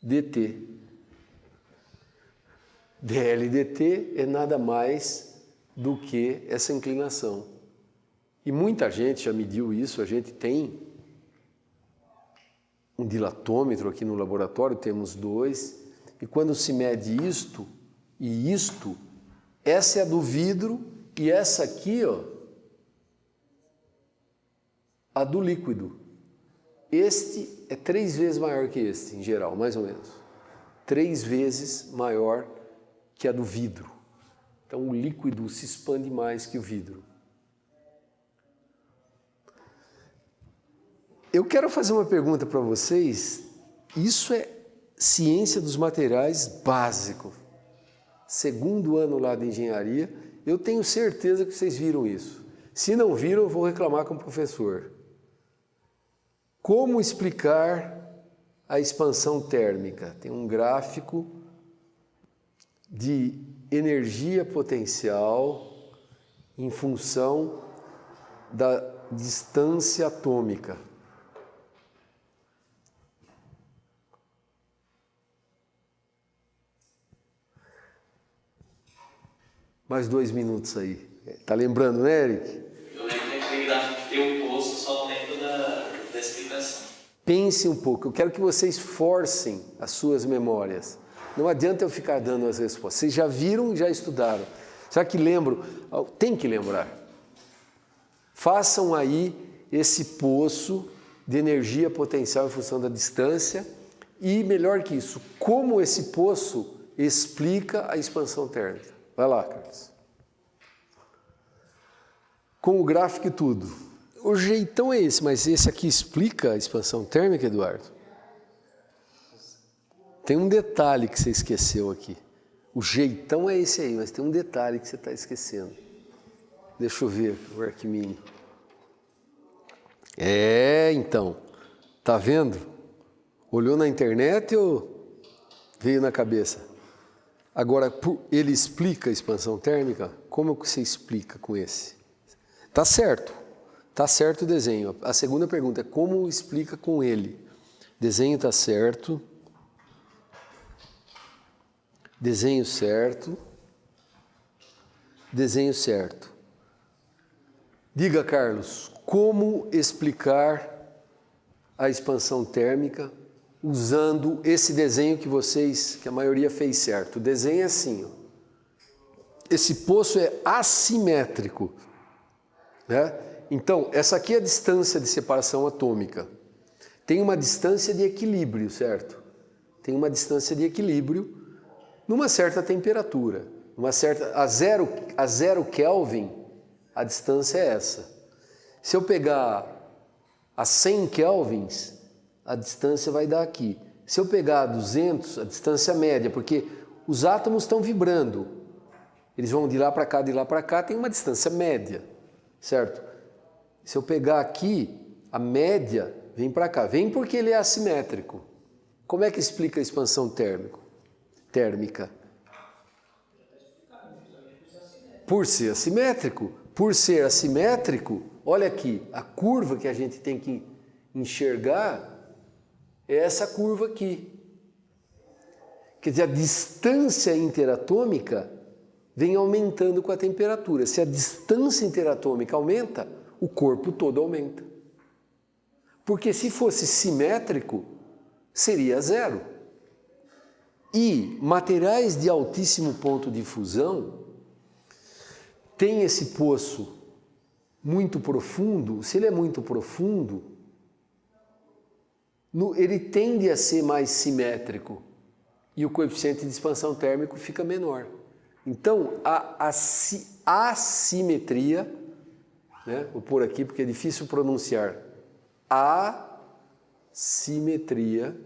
[SPEAKER 1] dt. dl dt é nada mais do que essa inclinação. E muita gente já mediu isso, a gente tem um dilatômetro aqui no laboratório, temos 2, e quando se mede isto e isto, essa é a do vidro e essa aqui, ó, a do líquido. Este é 3 vezes maior que este, em geral, mais ou menos. 3 vezes maior que a do vidro. Então o líquido se expande mais que o vidro. Eu quero fazer uma pergunta para vocês. Isso é ciência dos materiais básico. Segundo ano lá de engenharia, eu tenho certeza que vocês viram isso. Se não viram, eu vou reclamar com o professor. Como explicar a expansão térmica? Tem um gráfico de energia potencial em função da distância atômica. Mais 2 minutos aí. Tá lembrando, né, Eric?
[SPEAKER 3] Eu lembro daquele gráfico que tem o poço, só lembro da explicação.
[SPEAKER 1] Pense um pouco, eu quero que vocês forcem as suas memórias. Não adianta eu ficar dando as respostas. Vocês já viram e já estudaram. Será que lembram? Tem que lembrar. Façam aí esse poço de energia potencial em função da distância e, melhor que isso, como esse poço explica a expansão térmica. Vai lá, Carlos. Com o gráfico e tudo. O jeitão é esse, mas esse aqui explica a expansão térmica, Eduardo? Tem um detalhe que você esqueceu aqui. O jeitão é esse aí, mas tem um detalhe que você está esquecendo. Deixa eu ver o Arquimini. Então. Tá vendo? Olhou na internet ou veio na cabeça? Agora, ele explica a expansão térmica? Como que você explica com esse? Tá certo o desenho. A segunda pergunta é como explica com ele? Desenho tá certo. Desenho certo. Desenho certo. Diga, Carlos, como explicar a expansão térmica usando esse desenho que a maioria fez certo? O desenho é assim, ó. Esse poço é assimétrico, né? Então, essa aqui é a distância de separação atômica. Tem uma distância de equilíbrio, certo? Tem uma distância de equilíbrio numa certa temperatura. A zero Kelvin, a distância é essa. Se eu pegar a 100 kelvins, a distância vai dar aqui. Se eu pegar 200, a distância média, porque os átomos estão vibrando. Eles vão de lá para cá, de lá para cá, tem uma distância média, certo? Se eu pegar aqui, a média vem para cá. Vem porque ele é assimétrico. Como é que explica a expansão térmica? Por ser assimétrico. Por ser assimétrico, olha aqui, a curva que a gente tem que enxergar é essa curva aqui. Quer dizer, a distância interatômica vem aumentando com a temperatura. Se a distância interatômica aumenta, o corpo todo aumenta. Porque se fosse simétrico, seria zero. E materiais de altíssimo ponto de fusão têm esse poço muito profundo. Se ele é muito profundo, ele tende a ser mais simétrico e o coeficiente de expansão térmico fica menor. Então, a assimetria, né? Vou pôr aqui porque é difícil pronunciar, assimetria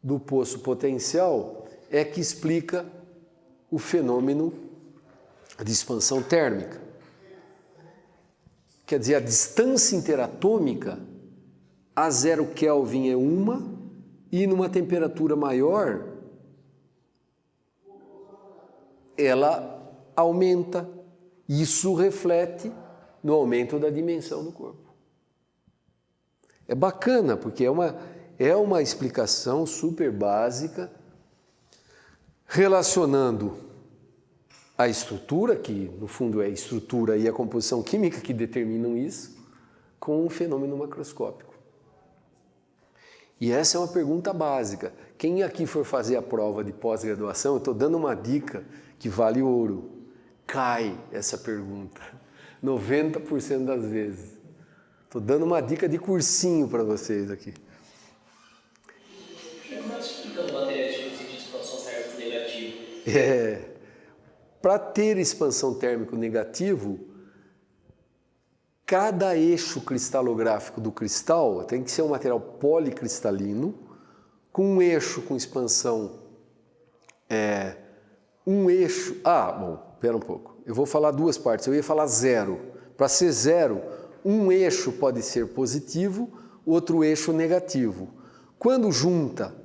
[SPEAKER 1] do poço potencial é que explica o fenômeno de expansão térmica. Quer dizer, a distância interatômica a 0 Kelvin é uma, e numa temperatura maior ela aumenta. Isso reflete no aumento da dimensão do corpo. É bacana, porque é é uma explicação super básica relacionando a estrutura, que no fundo é a estrutura e a composição química que determinam isso, com um fenômeno macroscópico. E essa é uma pergunta básica. Quem aqui for fazer a prova de pós-graduação, eu estou dando uma dica que vale ouro. Cai essa pergunta, 90% das vezes. Estou dando uma dica de cursinho para vocês aqui.
[SPEAKER 3] Mas explicando materiais de expansão térmica negativa.
[SPEAKER 1] Para ter expansão térmico negativo, cada eixo cristalográfico do cristal tem que ser um material policristalino, com um eixo com expansão, espera um pouco, eu vou falar duas partes, eu ia falar zero. Para ser zero, um eixo pode ser positivo, outro eixo negativo. Quando junta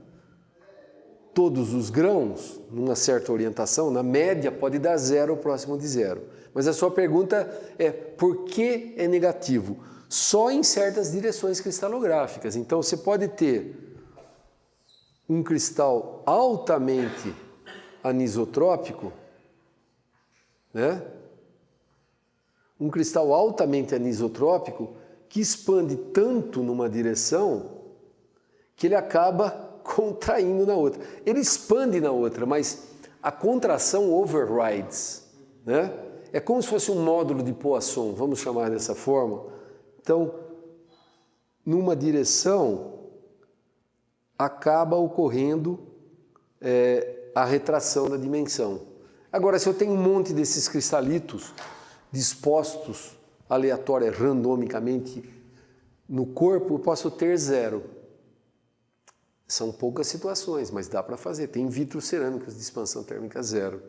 [SPEAKER 1] todos os grãos, numa certa orientação, na média pode dar zero ou próximo de zero. Mas a sua pergunta é por que é negativo? Só em certas direções cristalográficas. Então você pode ter um cristal altamente anisotrópico, né? Um cristal altamente anisotrópico que expande tanto numa direção que ele acaba contraindo na outra. Ele expande na outra, mas a contração overrides, né? É como se fosse um módulo de Poisson, vamos chamar dessa forma. Então, numa direção, acaba ocorrendo a retração da dimensão. Agora, se eu tenho um monte desses cristalitos dispostos aleatória, randomicamente no corpo, eu posso ter zero. São poucas situações, mas dá para fazer. Tem vitrocerâmicas de expansão térmica zero.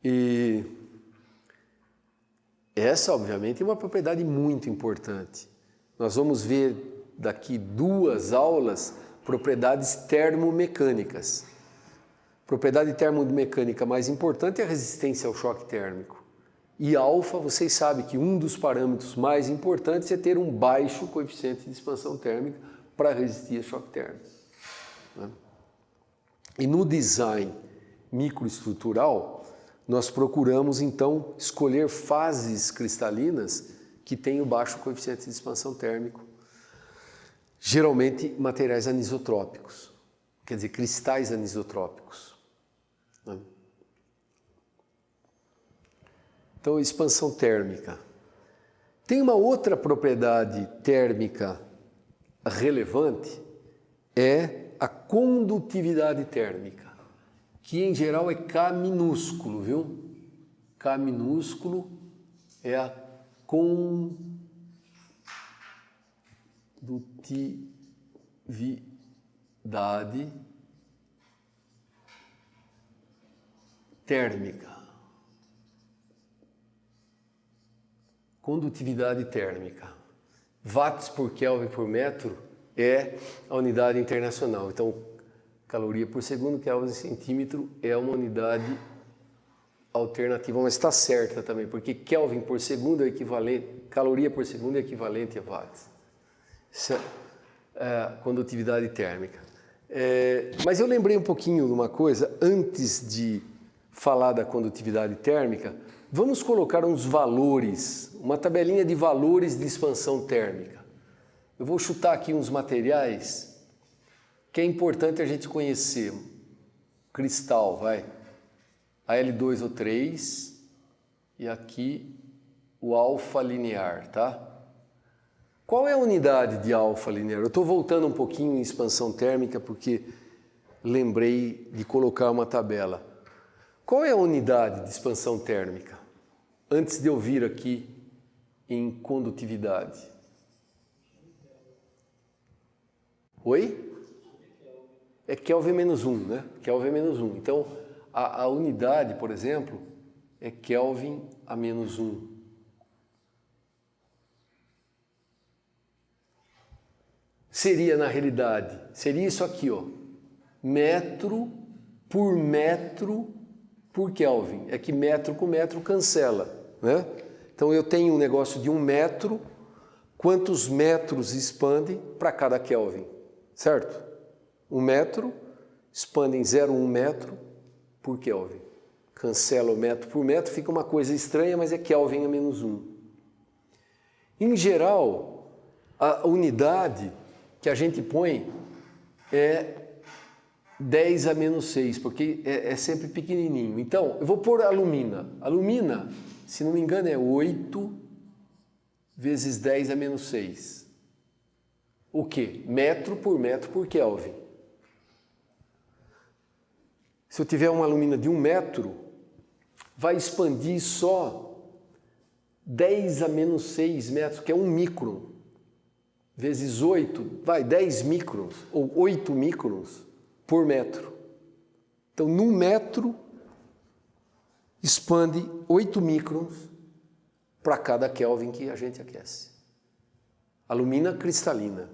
[SPEAKER 1] E essa, obviamente, é uma propriedade muito importante. Nós vamos ver daqui 2 aulas propriedades termomecânicas. Propriedade termomecânica mais importante é a resistência ao choque térmico. E alfa, vocês sabem que um dos parâmetros mais importantes é ter um baixo coeficiente de expansão térmica para resistir a choque térmico. E no design microestrutural, nós procuramos, então, escolher fases cristalinas que tenham baixo coeficiente de expansão térmico. Geralmente, materiais anisotrópicos, quer dizer, cristais anisotrópicos. Então, expansão térmica. Tem uma outra propriedade térmica relevante, é a condutividade térmica, que em geral é K minúsculo, viu? K minúsculo é a condutividade térmica. Condutividade térmica. Watts por Kelvin por metro é a unidade internacional. Então, caloria por segundo, Kelvin centímetro, é uma unidade alternativa, mas está certa também, porque Kelvin por segundo é equivalente, caloria por segundo é equivalente a watts. Isso é condutividade térmica. Mas eu lembrei um pouquinho de uma coisa, antes de falar da condutividade térmica, vamos colocar uns valores, uma tabelinha de valores de expansão térmica. Eu vou chutar aqui uns materiais que é importante a gente conhecer. Cristal, vai. Al2O3 e aqui o alfa linear, tá? Qual é a unidade de alfa linear? Eu estou voltando um pouquinho em expansão térmica porque lembrei de colocar uma tabela. Qual é a unidade de expansão térmica? Antes de eu vir aqui em condutividade. Oi? É Kelvin menos 1, né? Kelvin menos 1. Então, a unidade, por exemplo, é Kelvin a menos 1. Seria, na realidade, seria isso aqui, ó. Metro por Kelvin. É que metro com metro cancela, né? Então eu tenho um negócio de 1 metro quantos metros expandem para cada Kelvin, certo? 1 metro expande em 0,1 metro por Kelvin. Cancela o metro por metro, fica uma coisa estranha, mas é Kelvin a menos 1. Em geral, a unidade que a gente põe é 10 a menos 6, porque é sempre pequenininho. Então, eu vou pôr a lumina. A lumina, se não me engano, é 8 vezes 10 a menos 6. O quê? Metro por Kelvin. Se eu tiver uma lumina de 1 metro, vai expandir só 10 a menos 6 metros, que é 1 micron, vezes 8, vai 10 microns, ou 8 microns por metro. Então, num metro, expande 8 microns para cada Kelvin que a gente aquece. A lumina cristalina,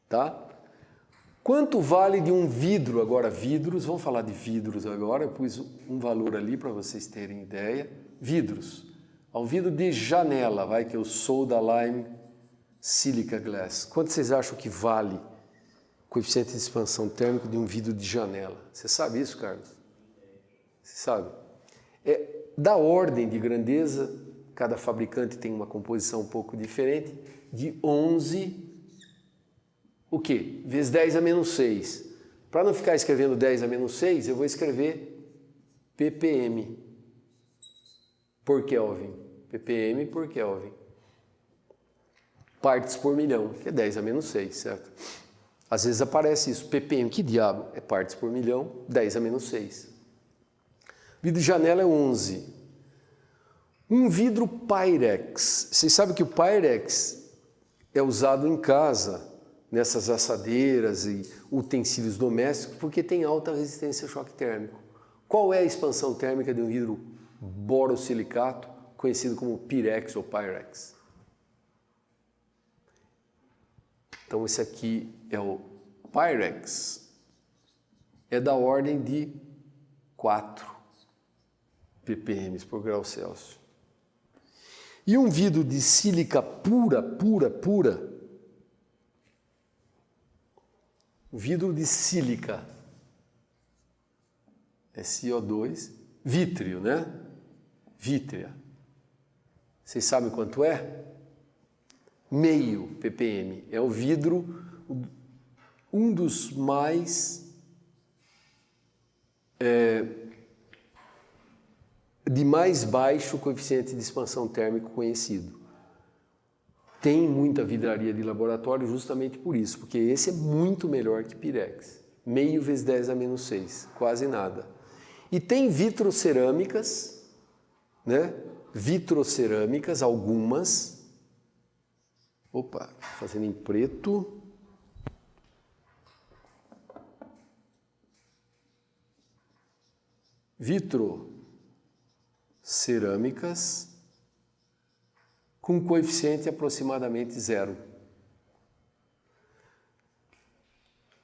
[SPEAKER 1] tá? Quanto vale de um vidro? Agora, vidros, vamos falar de vidros agora, eu pus um valor ali para vocês terem ideia. Vidros. Ao vidro de janela, vai, que eu sou da Lime Silica Glass. Quanto vocês acham que vale o coeficiente de expansão térmica de um vidro de janela? Você sabe isso, Carlos? Você sabe? É da ordem de grandeza, cada fabricante tem uma composição um pouco diferente, de 11, o quê? Vezes 10 a menos 6. Para não ficar escrevendo 10 a menos 6, eu vou escrever ppm por Kelvin. ppm por Kelvin. Partes por milhão, que é 10 a menos 6, certo? Às vezes aparece isso, ppm, que diabo? É partes por milhão, 10 a menos 6. Vidro de janela é 11. Um vidro Pyrex. Vocês sabem que o Pyrex é usado em casa, nessas assadeiras e utensílios domésticos, porque tem alta resistência a choque térmico. Qual é a expansão térmica de um vidro borosilicato, conhecido como Pirex ou Pyrex? Então, esse aqui é o Pyrex, é da ordem de 4 ppm por grau Celsius. E um vidro de sílica pura, vidro de sílica, é CO2, vítreo, né? Vítrea. Vocês sabem quanto é? Meio ppm. É o vidro, um dos mais de mais baixo coeficiente de expansão térmico conhecido. Tem muita vidraria de laboratório justamente por isso, porque esse é muito melhor que Pirex. Meio vezes 10 a menos 6, quase nada. E tem vitrocerâmicas, né? Vitrocerâmicas, algumas. Opa, fazendo em preto. Vitrocerâmicas com coeficiente aproximadamente 0.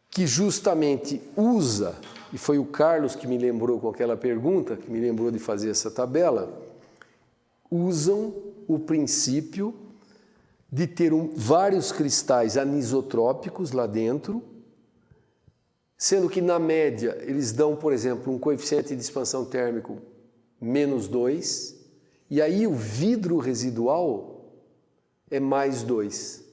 [SPEAKER 1] Que justamente usa, e foi o Carlos que me lembrou com aquela pergunta, que me lembrou de fazer essa tabela, usam o princípio de ter vários cristais anisotrópicos lá dentro, sendo que na média eles dão, por exemplo, um coeficiente de expansão térmico menos 2, e aí o vidro residual é mais 2.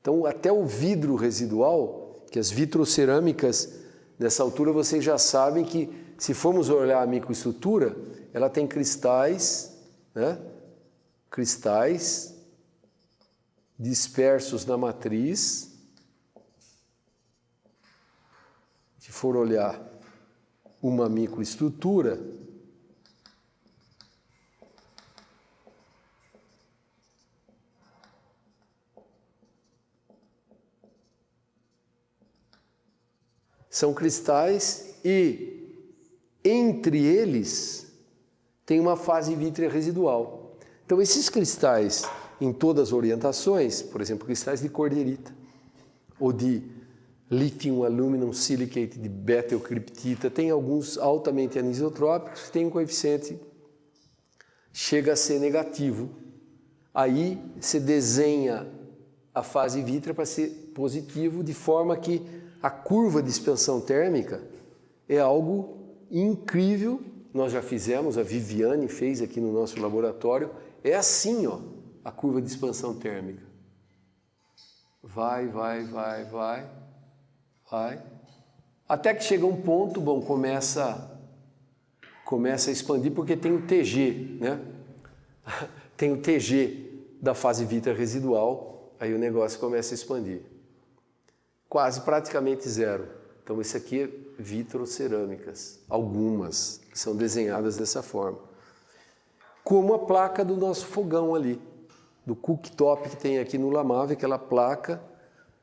[SPEAKER 1] Então, até o vidro residual, que as vitrocerâmicas, nessa altura vocês já sabem que, se formos olhar a microestrutura, ela tem cristais, né? Cristais dispersos na matriz. Se for olhar uma microestrutura, são cristais e entre eles tem uma fase vítrea residual. Então esses cristais em todas as orientações, por exemplo, cristais de corderita ou de lithium aluminum silicate de betelcriptita, tem alguns altamente anisotrópicos que têm um coeficiente chega a ser negativo. Aí se desenha a fase vítrea para ser positivo, de forma que a curva de expansão térmica é algo incrível. Nós já fizemos, a Viviane fez aqui no nosso laboratório. É assim, ó, a curva de expansão térmica. Vai, vai, vai, vai, vai. Até que chega um ponto, bom, começa a expandir porque tem o TG, né? Tem o TG da fase vítrea residual, aí o negócio começa a expandir. Quase praticamente zero. Então esse aqui é vitrocerâmicas, algumas que são desenhadas dessa forma. Como a placa do nosso fogão ali, do cooktop que tem aqui no Lamave, aquela placa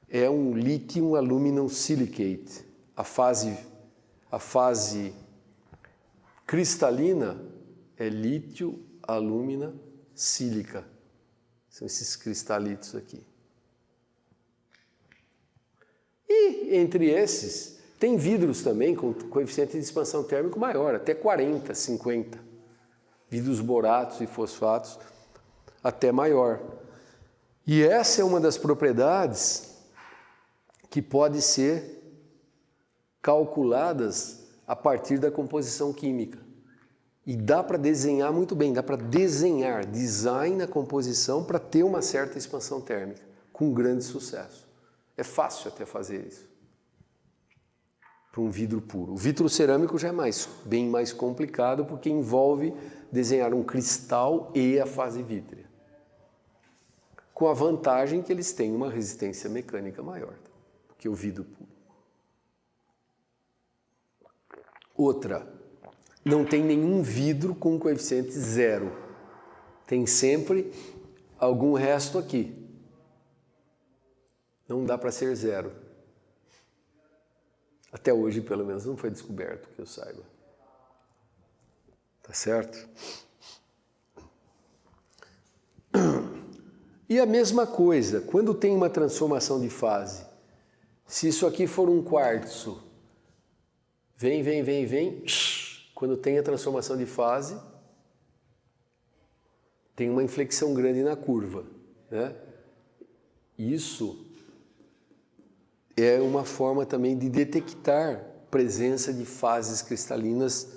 [SPEAKER 1] é um lithium aluminum silicate. A fase cristalina é lítio alumina sílica. São esses cristalitos aqui. E entre esses, tem vidros também com coeficiente de expansão térmico maior, até 40, 50. Vidros boratos e fosfatos até maior. E essa é uma das propriedades que pode ser calculadas a partir da composição química. E dá para desenhar muito bem, dá para desenhar design na composição para ter uma certa expansão térmica, com grande sucesso. É fácil até fazer isso, para um vidro puro. O vitrocerâmico já é bem mais complicado, porque envolve desenhar um cristal e a fase vítrea. Com a vantagem que eles têm uma resistência mecânica maior do que o vidro puro. Outra, não tem nenhum vidro com coeficiente zero. Tem sempre algum resto aqui. Não dá para ser zero. Até hoje, pelo menos, não foi descoberto, que eu saiba. Tá certo? E a mesma coisa, quando tem uma transformação de fase, se isso aqui for um quartzo, vem, quando tem a transformação de fase, tem uma inflexão grande na curva, né? Isso é uma forma também de detectar presença de fases cristalinas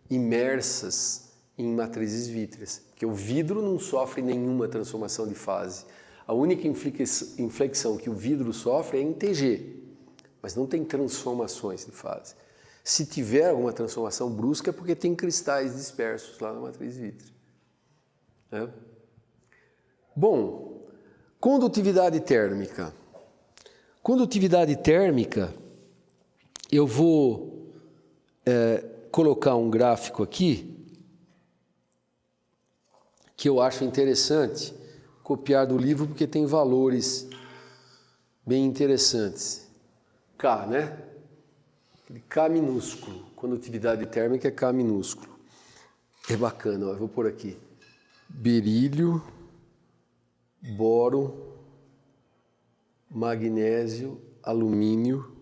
[SPEAKER 1] imersas em matrizes vítreas, porque o vidro não sofre nenhuma transformação de fase. A única inflexão que o vidro sofre é em TG, mas não tem transformações de fase. Se tiver alguma transformação brusca é porque tem cristais dispersos lá na matriz vítrea. É. Bom, condutividade térmica. Condutividade térmica, eu vou colocar um gráfico aqui que eu acho interessante copiar do livro porque tem valores bem interessantes. K, né? K minúsculo. Condutividade térmica é K minúsculo. É bacana, ó, eu vou pôr aqui. Berílio, boro, magnésio, alumínio,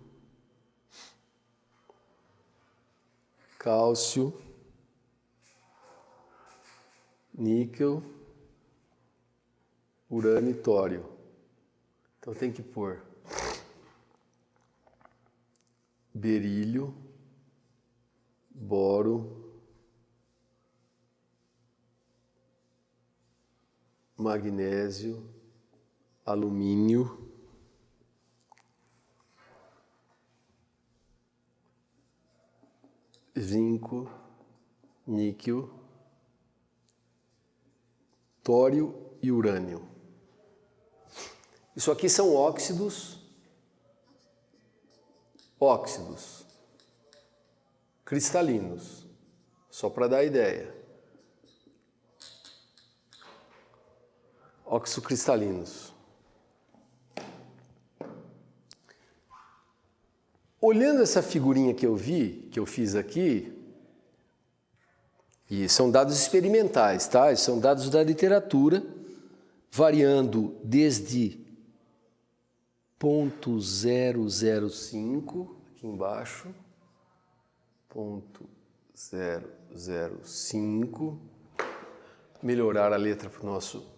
[SPEAKER 1] cálcio, níquel, urânio e tório. Então tem que pôr berílio, boro, magnésio, alumínio, zinco, níquel, tório e urânio. Isso aqui são óxidos cristalinos, só para dar ideia. Óxidos cristalinos. Olhando essa figurinha que eu fiz aqui, e são dados experimentais, tá? São dados da literatura, variando desde 0,005, aqui embaixo, 0,005, melhorar a letra para o nosso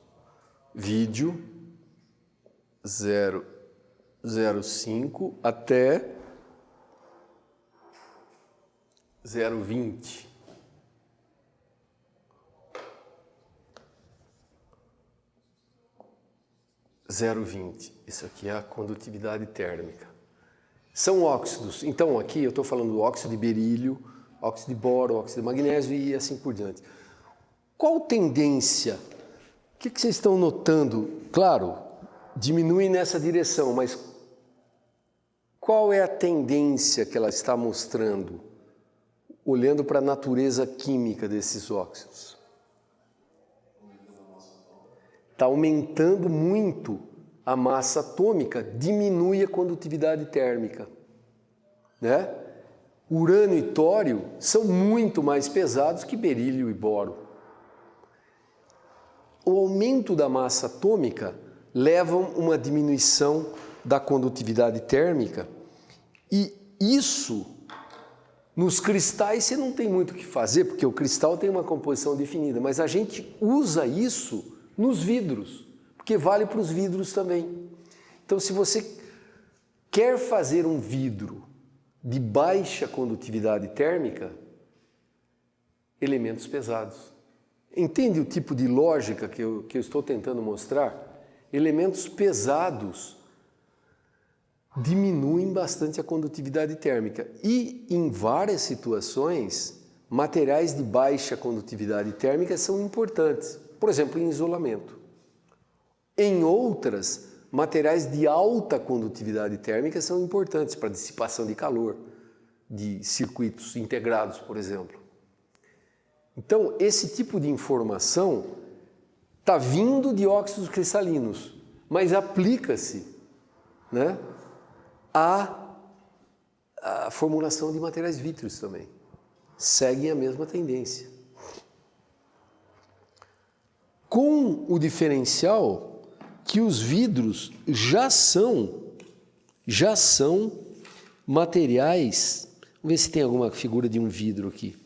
[SPEAKER 1] vídeo, 0,05 até 0,20. Isso aqui é a condutividade térmica. São óxidos. Então, aqui eu estou falando do óxido de berílio, óxido de boro, óxido de magnésio e assim por diante. Qual tendência? O que vocês estão notando? Claro, diminui nessa direção, mas qual é a tendência que ela está mostrando, olhando para a natureza química desses óxidos? Está aumentando muito a massa atômica, diminui a condutividade térmica, né? Urânio e tório são muito mais pesados que berílio e boro. O aumento da massa atômica leva a uma diminuição da condutividade térmica e isso, nos cristais, você não tem muito o que fazer, porque o cristal tem uma composição definida, mas a gente usa isso nos vidros, porque vale para os vidros também. Então, se você quer fazer um vidro de baixa condutividade térmica, elementos pesados. Entende o tipo de lógica que eu estou tentando mostrar? Elementos pesados diminuem bastante a condutividade térmica e, em várias situações, materiais de baixa condutividade térmica são importantes. Por exemplo, em isolamento. Em outras, materiais de alta condutividade térmica são importantes para dissipação de calor, de circuitos integrados, por exemplo. Então, esse tipo de informação está vindo de óxidos cristalinos, mas aplica-se, né, à formulação de materiais vítreos também. Seguem a mesma tendência. Com o diferencial que os vidros já são materiais, vamos ver se tem alguma figura de um vidro aqui,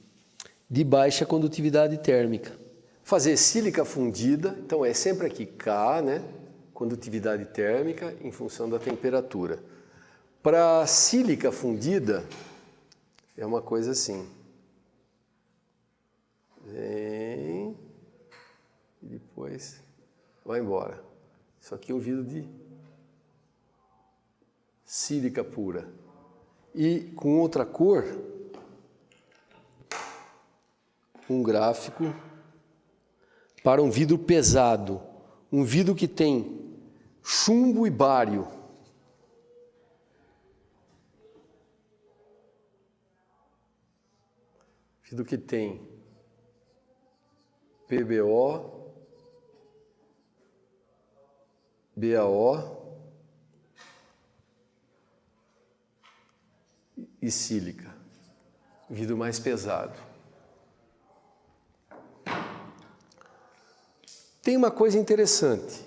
[SPEAKER 1] de baixa condutividade térmica. Fazer sílica fundida, então é sempre aqui K, né? Condutividade térmica em função da temperatura. Para sílica fundida, é uma coisa assim. Vem... e depois vai embora. Isso aqui é um vidro de sílica pura. E com outra cor, um gráfico para um vidro pesado. Um vidro que tem chumbo e bário. Vidro que tem PbO, BaO e sílica, vidro mais pesado. Tem uma coisa interessante.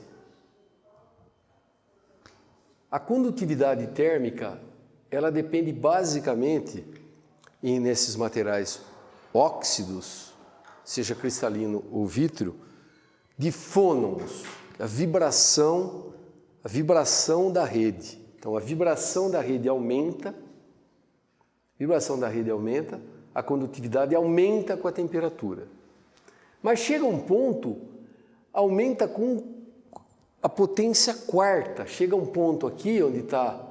[SPEAKER 1] A condutividade térmica, ela depende basicamente, nesses materiais óxidos, seja cristalino ou vítreo, de fônons. A vibração da rede. Então, a vibração da rede aumenta, a condutividade aumenta com a temperatura. Mas chega um ponto, aumenta com a potência quarta. Chega um ponto aqui, onde está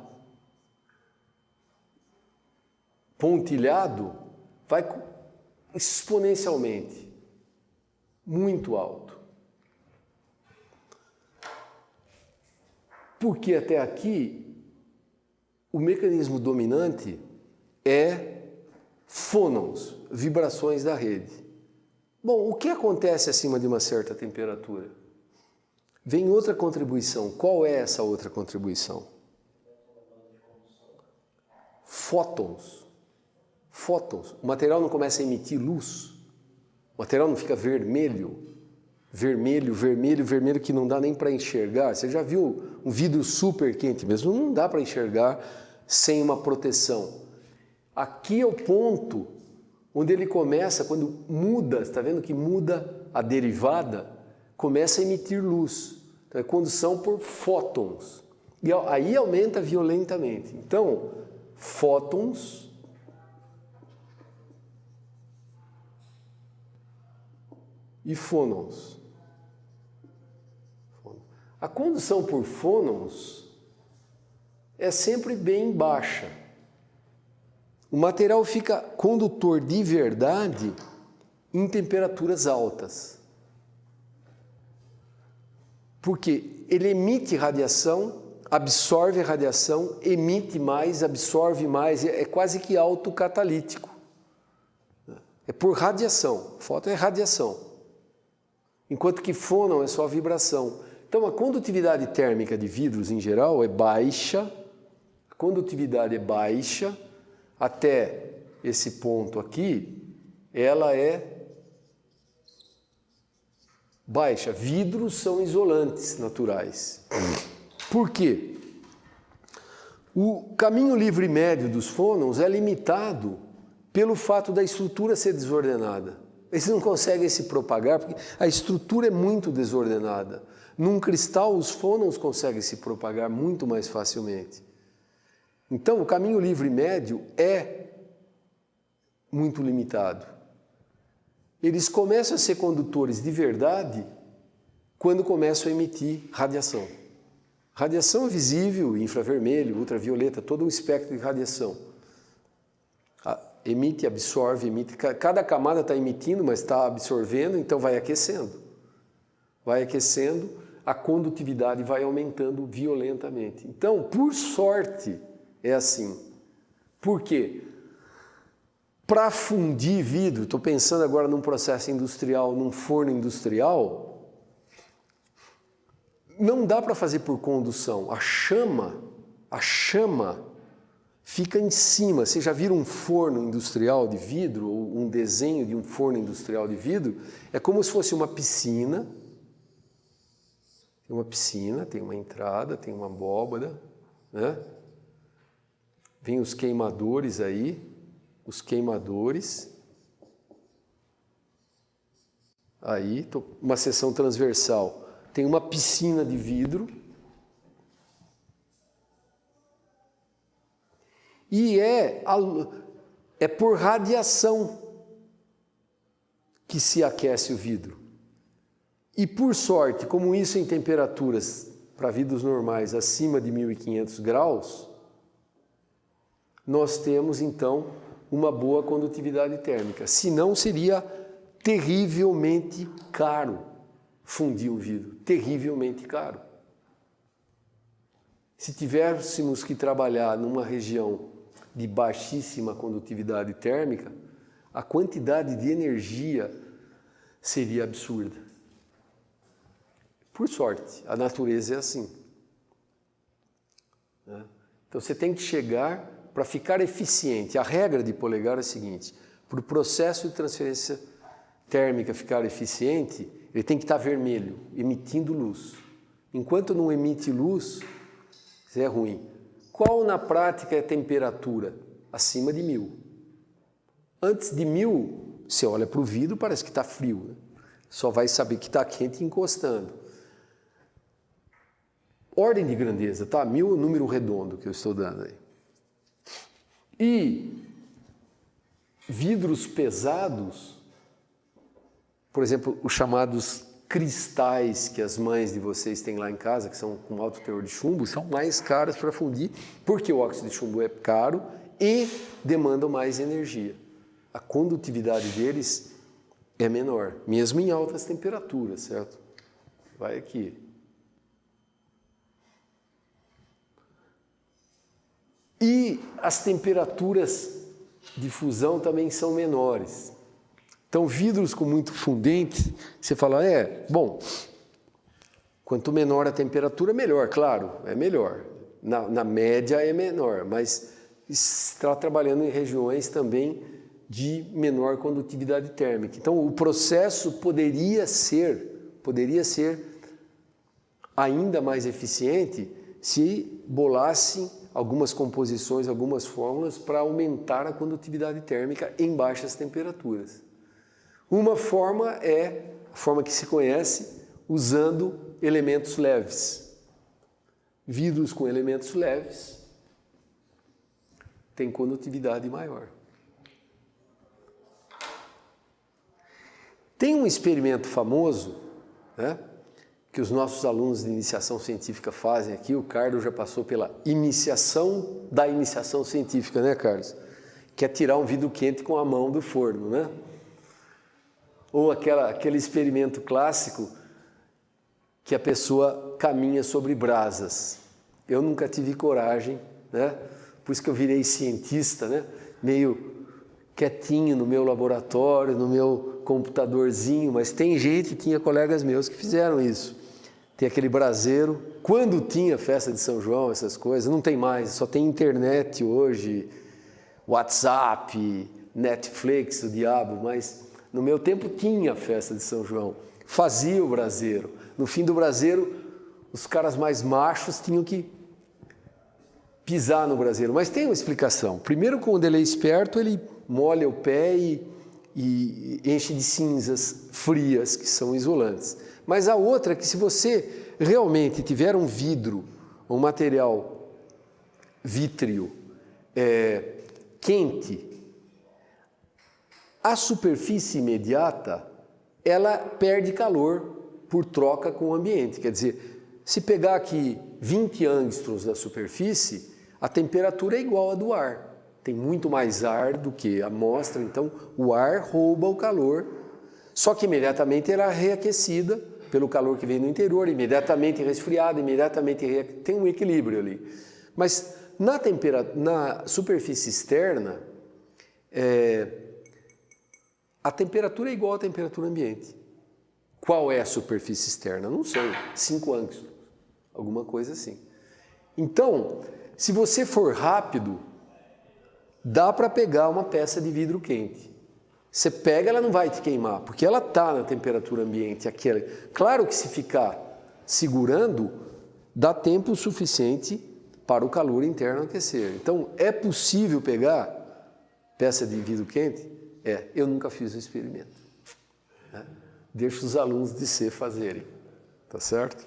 [SPEAKER 1] pontilhado, vai exponencialmente, muito alto. Porque até aqui, o mecanismo dominante é fônons, vibrações da rede. Bom, o que acontece acima de uma certa temperatura? Vem outra contribuição. Qual é essa outra contribuição? Fótons. Fótons. O material não começa a emitir luz. O material não fica vermelho. Vermelho que não dá nem para enxergar. Você já viu um vidro super quente mesmo? Não dá para enxergar sem uma proteção. Aqui é o ponto onde ele começa, quando muda, está vendo que muda a derivada, começa a emitir luz. Então é condução por fótons. E aí aumenta violentamente. Então, fótons e fônons. A condução por fônons é sempre bem baixa. O material fica condutor de verdade em temperaturas altas. Porque ele emite radiação, absorve a radiação, emite mais, absorve mais, é quase que autocatalítico. É por radiação, fóton é radiação. Enquanto que fônon é só vibração. Então a condutividade térmica de vidros em geral é baixa, a condutividade é baixa, até esse ponto aqui, ela é baixa. Vidros são isolantes naturais. Por quê? O caminho livre médio dos fônons é limitado pelo fato da estrutura ser desordenada. Eles não conseguem se propagar porque a estrutura é muito desordenada. Num cristal, os fônons conseguem se propagar muito mais facilmente. Então, o caminho livre médio é muito limitado. Eles começam a ser condutores de verdade quando começam a emitir radiação. Radiação visível, infravermelho, ultravioleta, todo o espectro de radiação. Emite, absorve, emite. Cada camada está emitindo, mas está absorvendo, então vai aquecendo. Vai aquecendo, a condutividade vai aumentando violentamente. Então, por sorte, é assim. Por quê? Para fundir vidro, estou pensando agora num processo industrial, num forno industrial, não dá para fazer por condução. A chama fica em cima. Você já viram um forno industrial de vidro, ou um desenho de um forno industrial de vidro? É como se fosse uma piscina. Tem uma piscina, tem uma entrada, tem uma abóbada, né? Vem os queimadores aí, os queimadores. Aí, uma seção transversal. Tem uma piscina de vidro. E é por radiação que se aquece o vidro. E por sorte, como isso em temperaturas para vidros normais acima de 1500 graus, nós temos então uma boa condutividade térmica. Senão seria terrivelmente caro fundir um vidro, terrivelmente caro. Se tivéssemos que trabalhar numa região de baixíssima condutividade térmica, a quantidade de energia seria absurda. Por sorte, a natureza é assim. Então você tem que chegar para ficar eficiente. A regra de Polegar é a seguinte: para o processo de transferência térmica ficar eficiente, ele tem que estar vermelho, emitindo luz. Enquanto não emite luz, isso é ruim. Qual na prática é a temperatura? Acima de 1000. Antes de 1000, você olha para o vidro, parece que está frio, né? Só vai saber que está quente encostando. Ordem de grandeza, tá? 1000 é o número redondo que eu estou dando aí. E vidros pesados, por exemplo, os chamados cristais que as mães de vocês têm lá em casa, que são com alto teor de chumbo, são mais caros para fundir, porque o óxido de chumbo é caro e demandam mais energia. A condutividade deles é menor, mesmo em altas temperaturas, certo? Vai aqui. E as temperaturas de fusão também são menores. Então, vidros com muito fundente, você fala, bom, quanto menor a temperatura, melhor, claro, é melhor. Na média é menor, mas está trabalhando em regiões também de menor condutividade térmica. Então, o processo poderia ser ainda mais eficiente se bolassem algumas composições, algumas fórmulas para aumentar a condutividade térmica em baixas temperaturas. Uma forma é a forma que se conhece usando elementos leves. Vidros com elementos leves têm condutividade maior. Tem um experimento famoso, né, que os nossos alunos de iniciação científica fazem aqui. O Carlos já passou pela iniciação da iniciação científica, né, Carlos? Que é tirar um vidro quente com a mão do forno, né? Ou aquele experimento clássico que a pessoa caminha sobre brasas. Eu nunca tive coragem, né? Por isso que eu virei cientista, né? Meio quietinho no meu laboratório, no meu computadorzinho, mas tem gente, tinha colegas meus que fizeram isso. Tem aquele braseiro, quando tinha festa de São João, essas coisas, não tem mais, só tem internet hoje, WhatsApp, Netflix, o diabo, mas no meu tempo tinha festa de São João, fazia o braseiro. No fim do braseiro, os caras mais machos tinham que pisar no braseiro, mas tem uma explicação. Primeiro, quando ele é esperto, ele molha o pé e enche de cinzas frias, que são isolantes. Mas a outra é que se você realmente tiver um vidro, um material vítreo quente, a superfície imediata, ela perde calor por troca com o ambiente. Quer dizer, se pegar aqui 20 angstroms da superfície, a temperatura é igual à do ar. Tem muito mais ar do que a amostra, então o ar rouba o calor, só que imediatamente ela é reaquecida pelo calor que vem do interior, imediatamente resfriada, tem um equilíbrio ali. Mas na superfície externa, a temperatura é igual à temperatura ambiente. Qual é a superfície externa? Não sei, 5 angstroms, alguma coisa assim. Então, se você for rápido, dá para pegar uma peça de vidro quente. Você pega, ela não vai te queimar, porque ela está na temperatura ambiente. Claro que se ficar segurando, dá tempo suficiente para o calor interno aquecer. Então, é possível pegar peça de vidro quente? Eu nunca fiz o experimento. Deixo os alunos de C fazerem, tá certo?